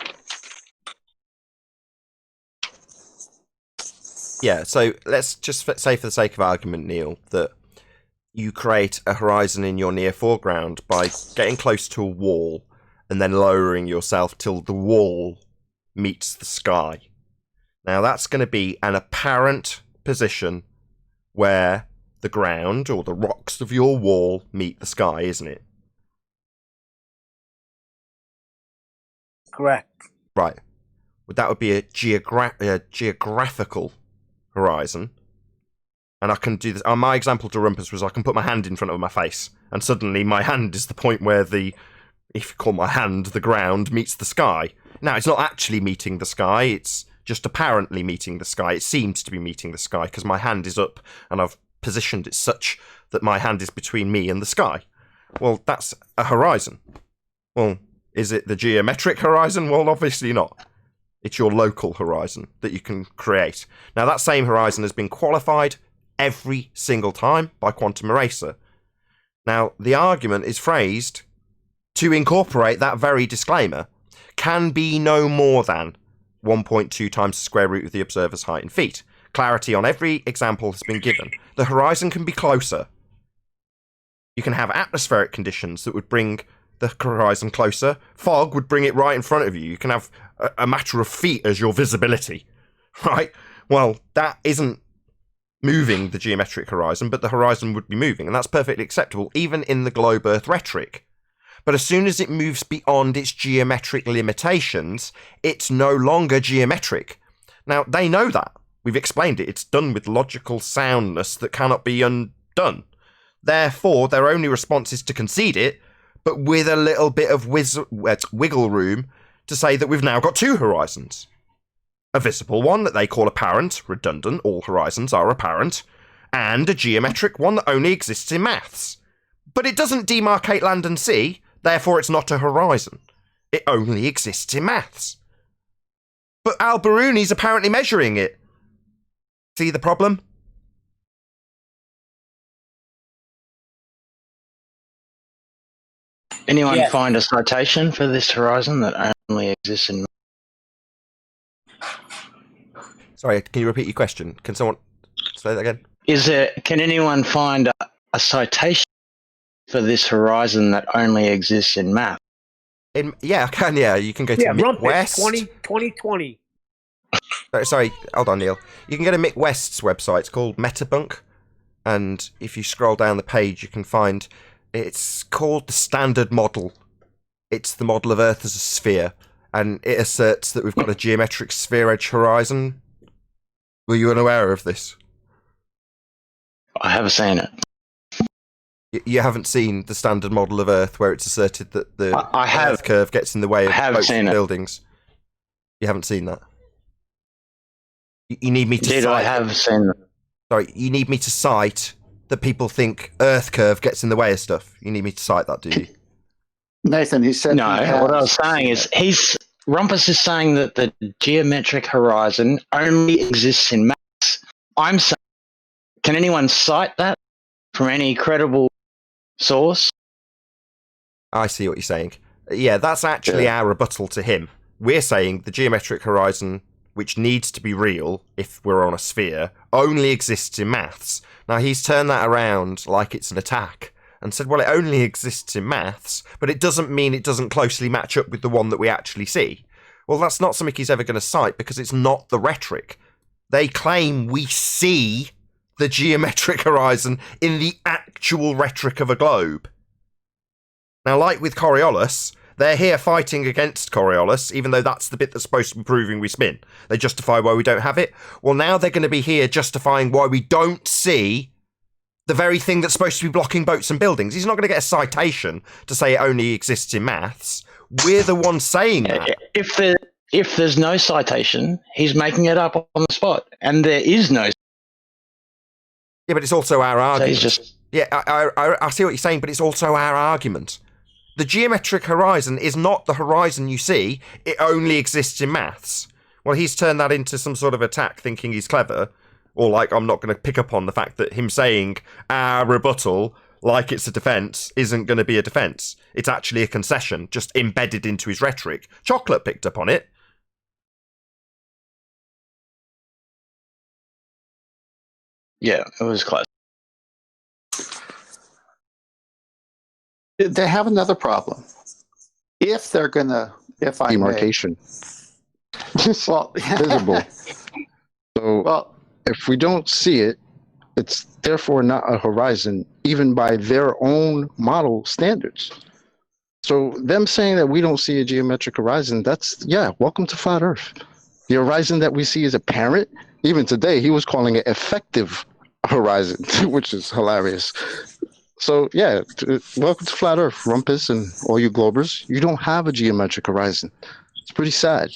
Yeah, so let's just say for the sake of argument, Neil, that you create a horizon in your near foreground by getting close to a wall and then lowering yourself till the wall meets the sky. Now that's going to be an apparent position where the ground or the rocks of your wall meet the sky, isn't it? Correct. Right. Well, that would be a geographical horizon. And I can do this. My example to Rumpus was I can put my hand in front of my face, and suddenly my hand is the point where the, if you call my hand, the ground meets the sky. Now, it's not actually meeting the sky, it's just apparently meeting the sky. It seems to be meeting the sky because my hand is up and I've positioned it such that my hand is between me and the sky. Well, that's a horizon. Well, is it the geometric horizon? Well, obviously not. It's your local horizon that you can create. Now, that same horizon has been qualified every single time by Quantum Eraser. Now, the argument is phrased to incorporate that very disclaimer. Can be no more than 1.2 times the square root of the observer's height in feet. Clarity on every example has been given. The horizon can be closer. You can have atmospheric conditions that would bring the horizon closer. Fog would bring it right in front of you. You can have a matter of feet as your visibility, right? Well, that isn't moving the geometric horizon, but the horizon would be moving, and that's perfectly acceptable, even in the globe Earth rhetoric. But as soon as it moves beyond its geometric limitations, it's no longer geometric. Now, they know that. We've explained it. It's done with logical soundness that cannot be undone. Therefore, their only response is to concede it, but with a little bit of wiggle room to say that we've now got two horizons. A visible one that they call apparent, redundant, all horizons are apparent, and a geometric one that only exists in maths. But it doesn't demarcate land and sea, therefore it's not a horizon. It only exists in maths. But Al-Biruni's apparently measuring it. See the problem? Anyone find a citation for this horizon that only exists in? Sorry, can you repeat your question? Can someone say that again? Can anyone find a citation for this horizon that only exists in math? Yeah, I can. Yeah, you can go to Mick West. 2020. Sorry, hold on, Neil. You can go to Mick West's website. It's called Metabunk, and if you scroll down the page, you can find it's called the Standard Model. It's the model of Earth as a sphere, and it asserts that we've got a geometric sphere edge horizon. Were you unaware of this? I haven't seen it. You haven't seen the Standard Model of Earth where it's asserted that the Earth curve gets in the way of boats and buildings? You haven't seen that? You need me to cite... I have seen that. Sorry, you need me to cite that people think Earth curve gets in the way of stuff. You need me to cite that, do you? Nathan, he said... No, what I was saying is Rumpus is saying that the geometric horizon only exists in maths. I'm saying, can anyone cite that from any credible source? I see what you're saying. Yeah, that's actually our rebuttal to him. We're saying the geometric horizon, which needs to be real if we're on a sphere, only exists in maths. Now, he's turned that around like it's an attack and said, well, it only exists in maths, but it doesn't mean it doesn't closely match up with the one that we actually see. Well, that's not something he's ever going to cite because it's not the rhetoric. They claim we see the geometric horizon in the actual rhetoric of a globe. Now, like with Coriolis, they're here fighting against Coriolis, even though that's the bit that's supposed to be proving we spin. They justify why we don't have it. Well, now they're going to be here justifying why we don't see the very thing that's supposed to be blocking boats and buildings. He's not going to get a citation to say it only exists in maths. We're the ones saying that. If there's no citation, he's making it up on the spot, and there is no. Yeah, but it's also our argument. So Yeah, I see what you're saying, but it's also our argument. The geometric horizon is not the horizon you see. It only exists in maths. Well, he's turned that into some sort of attack, thinking he's clever. Or like, I'm not going to pick up on the fact that him saying our rebuttal, like it's a defense isn't going to be a defense. It's actually a concession, just embedded into his rhetoric. Chocolate picked up on it. Yeah, it was close. They have another problem. If they're going to, if I Demarcation. well, Visible. So well, if we don't see it, it's therefore not a horizon, even by their own model standards. So them saying that we don't see a geometric horizon, that's, yeah, welcome to flat Earth. The horizon that we see is apparent. Even today, he was calling it effective horizon, which is hilarious. So yeah, welcome to flat Earth, Rumpus and all you Globers. You don't have a geometric horizon. It's pretty sad.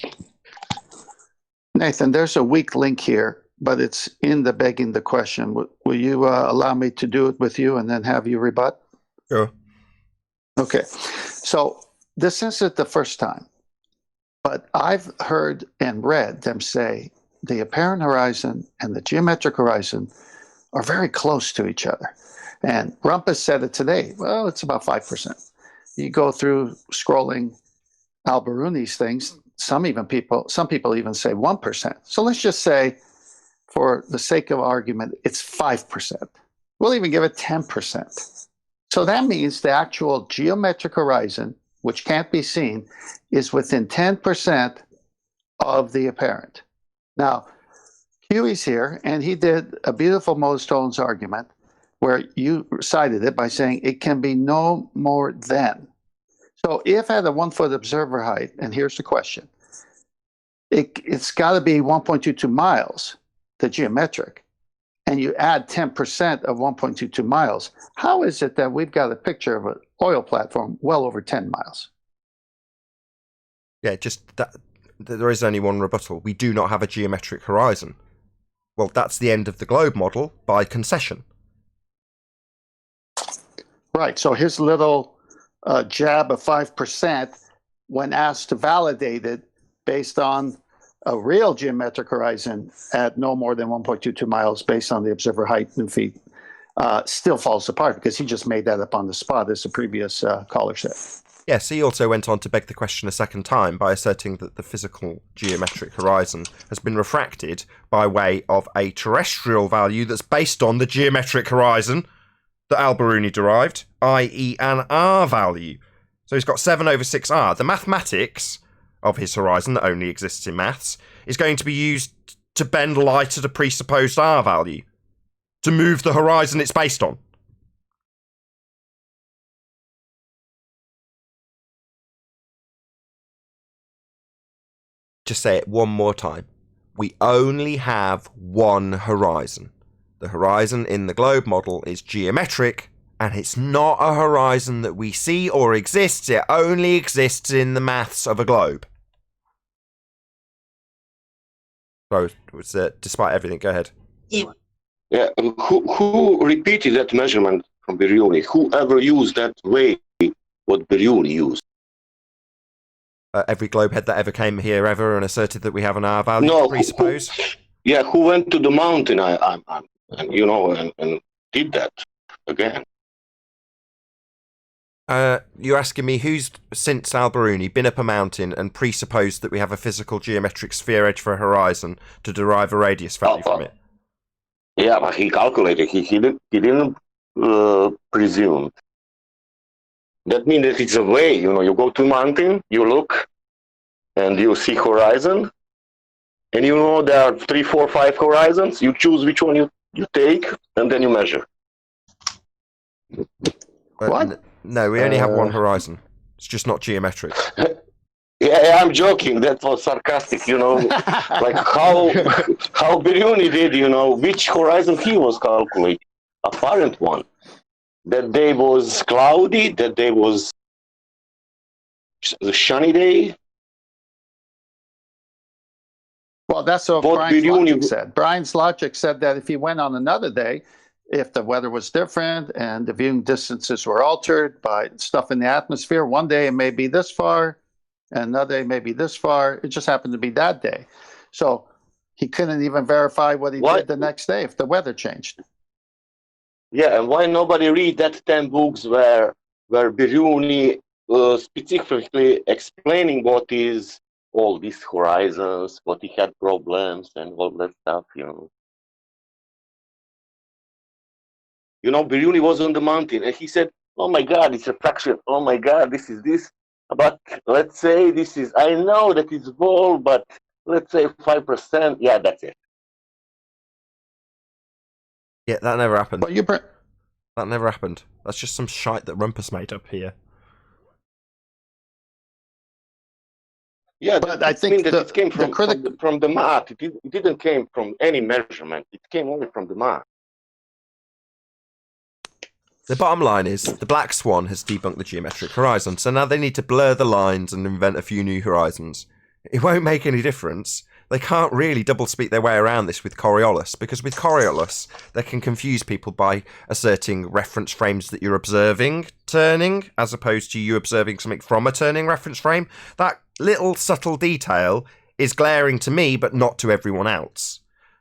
Nathan, there's a weak link here, but it's in the begging the question. Will you allow me to do it with you and then have you rebut? Sure. Okay. So this isn't the first time, but I've heard and read them say the apparent horizon and the geometric horizon are very close to each other. And Rumpus said it today. Well, it's about 5%. You go through scrolling Al-Biruni's things. Some people even say 1%. So let's just say, for the sake of argument, it's 5%. We'll even give it 10%. So that means the actual geometric horizon, which can't be seen, is within 10% of the apparent. Now, Huey's here, and he did a beautiful Mostone's argument where you cited it by saying it can be no more than. So if at a 1 foot observer height, and here's the question, it's got to be 1.22 miles, the geometric, and you add 10% of 1.22 miles, how is it that we've got a picture of an oil platform well over 10 miles? Yeah, just that there is only one rebuttal. We do not have a geometric horizon. Well, that's the end of the globe model by concession. Right. So his little jab of 5%, when asked to validate it based on a real geometric horizon at no more than 1.22 miles based on the observer height in feet, still falls apart because he just made that up on the spot, as the previous caller said. Yes, he also went on to beg the question a second time by asserting that the physical geometric horizon has been refracted by way of a terrestrial value that's based on the geometric horizon that Al-Biruni derived, i.e. an R value. So he's got 7 over 6R. The mathematics of his horizon that only exists in maths is going to be used to bend light at a presupposed R value, to move the horizon it's based on. Just say it one more time. We only have one horizon. The horizon in the globe model is geometric, and it's not a horizon that we see or exists. It only exists in the maths of a globe. So, despite everything, go ahead. Yeah, who repeated that measurement from Biruni? Whoever used that way what Biruni used? Every globehead that ever came here ever and asserted that we have an R value, No, presuppose. Who went to the mountain? And did that again. You're asking me who's, since Al-Biruni, been up a mountain and presupposed that we have a physical geometric sphere edge for a horizon to derive a radius value from it? Yeah, but he calculated. He didn't presume. That means that it's a way. You go to a mountain, you look, and you see horizon, and there are 3, 4, 5 horizons. You choose which one you take, and then you measure. What? No, we only have one horizon. It's just not geometric. Yeah, I'm joking. That was sarcastic, like how Biruni did, which horizon he was calculating. Apparent one. That day was cloudy, that day was a sunny day. Well, that's what Brian's logic said. Brian's logic said that if he went on another day, if the weather was different and the viewing distances were altered by stuff in the atmosphere, one day it may be this far, and another day may be this far. It just happened to be that day. So he couldn't even verify what he did the next day if the weather changed. Yeah, and why nobody read that 10 books where Biruni specifically explaining what is all these horizons, what he had problems and all that stuff, you know. You know, Biruni was on the mountain and he said, oh my God, it's refraction. Oh my God, this is this. But let's say this is, I know that it's ball, but let's say 5%. Yeah, that's it. Yeah, that never happened. But that never happened. That's just some shite that Rumpus made up here. Yeah, but I think that it came from the math. It didn't came from any measurement. It came only from the math. The bottom line is, the Black Swan has debunked the geometric horizon, so now they need to blur the lines and invent a few new horizons. It won't make any difference. They can't really double-speak their way around this with Coriolis, because with Coriolis, they can confuse people by asserting reference frames that you're observing turning, as opposed to you observing something from a turning reference frame. That little subtle detail is glaring to me, but not to everyone else.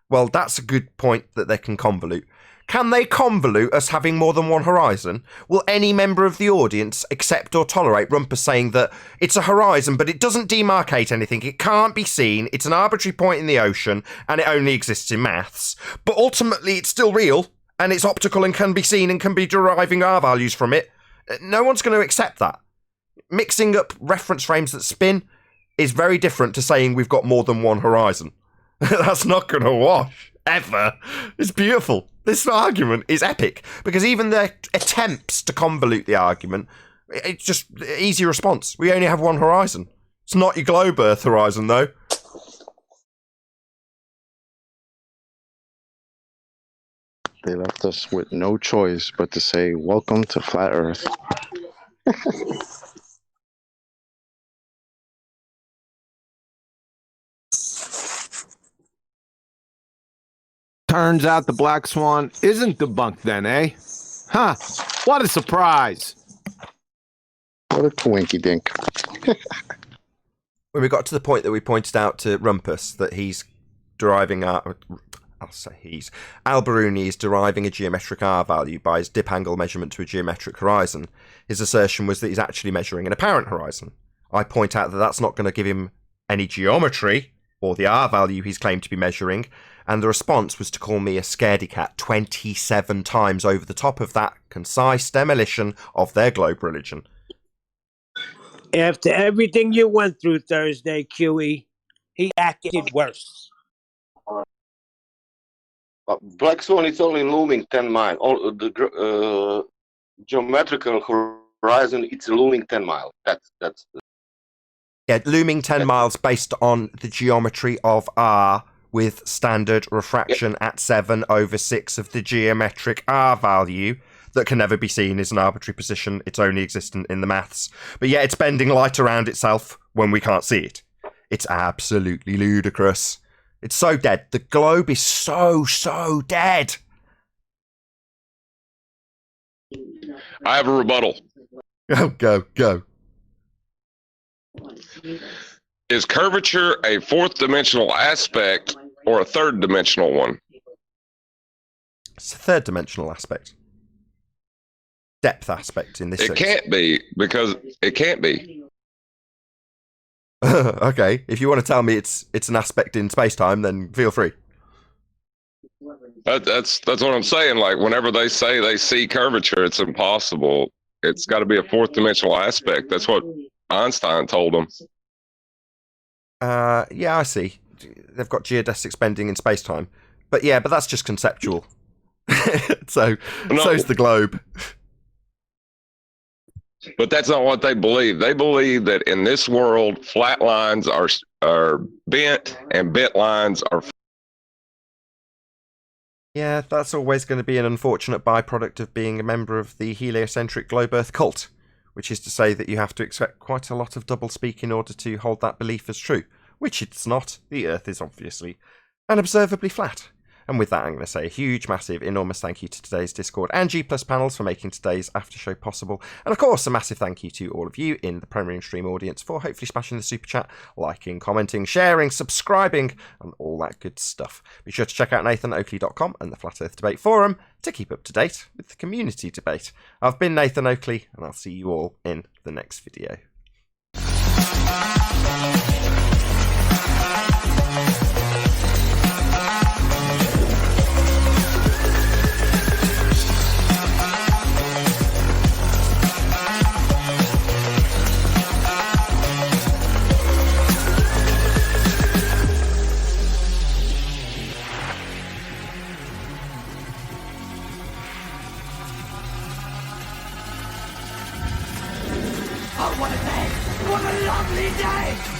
Well, that's a good point that they can convolute. Can they convolute us having more than one horizon? Will any member of the audience accept or tolerate Rumpus saying that it's a horizon, but it doesn't demarcate anything, it can't be seen, it's an arbitrary point in the ocean, and it only exists in maths, but ultimately it's still real, and it's optical and can be seen and can be deriving R values from it? No one's going to accept that. Mixing up reference frames that spin is very different to saying we've got more than one horizon. That's not going to wash, ever. It's beautiful. This argument is epic, because even their attempts to convolute the argument, it's just easy response. We only have one horizon. It's not your globe Earth horizon, though. They left us with no choice but to say, welcome to Flat Earth. Turns out the Black Swan isn't debunked then, eh? Huh, what a surprise. What a coinky dink. When we got to the point that we pointed out to Rumpus that he's deriving Al-Biruni is deriving a geometric R value by his dip angle measurement to a geometric horizon, his assertion was that he's actually measuring an apparent horizon. I point out that that's not going to give him any geometry, or the R value he's claimed to be measuring, and the response was to call me a scaredy cat 27 times over the top of that concise demolition of their globe religion. After everything you went through Thursday, QE, he acted worse. Black Swan is only looming 10 miles. The geometrical horizon, it's looming 10 miles. That's Yeah, looming 10 miles based on the geometry of R with standard refraction at 7/6 of the geometric R value that can never be seen is an arbitrary position. It's only existent in the maths. But yeah, it's bending light around itself when we can't see it. It's absolutely ludicrous. It's so dead. The globe is so dead. I have a rebuttal. Go. Is curvature a fourth dimensional aspect or a third dimensional one? It's a third dimensional aspect. Depth aspect in this sense. It can't be, because it can't be. Okay, if you want to tell me it's an aspect in space-time, then feel free. That's what I'm saying. Like, whenever they say they see curvature, it's impossible. It's got to be a fourth dimensional aspect. That's what Einstein told them. Yeah, I see. They've got geodesics bending in space-time. But that's just conceptual. So's the globe. But that's not what they believe. They believe that in this world, flat lines are bent and bent lines are. Yeah, that's always going to be an unfortunate byproduct of being a member of the heliocentric globe Earth cult, which is to say that you have to expect quite a lot of doublespeak in order to hold that belief as true, which it's not. The Earth is obviously unobservably flat. And with that, I'm going to say a huge, massive, enormous thank you to today's Discord and G Plus panels for making today's after show possible. And of course, a massive thank you to all of you in the Premium Stream audience for hopefully smashing the super chat, liking, commenting, sharing, subscribing, and all that good stuff. Be sure to check out NathanOakley.com and the Flat Earth Debate Forum to keep up to date with the community debate. I've been Nathan Oakley, and I'll see you all in the next video. Oh, what a day! What a lovely day!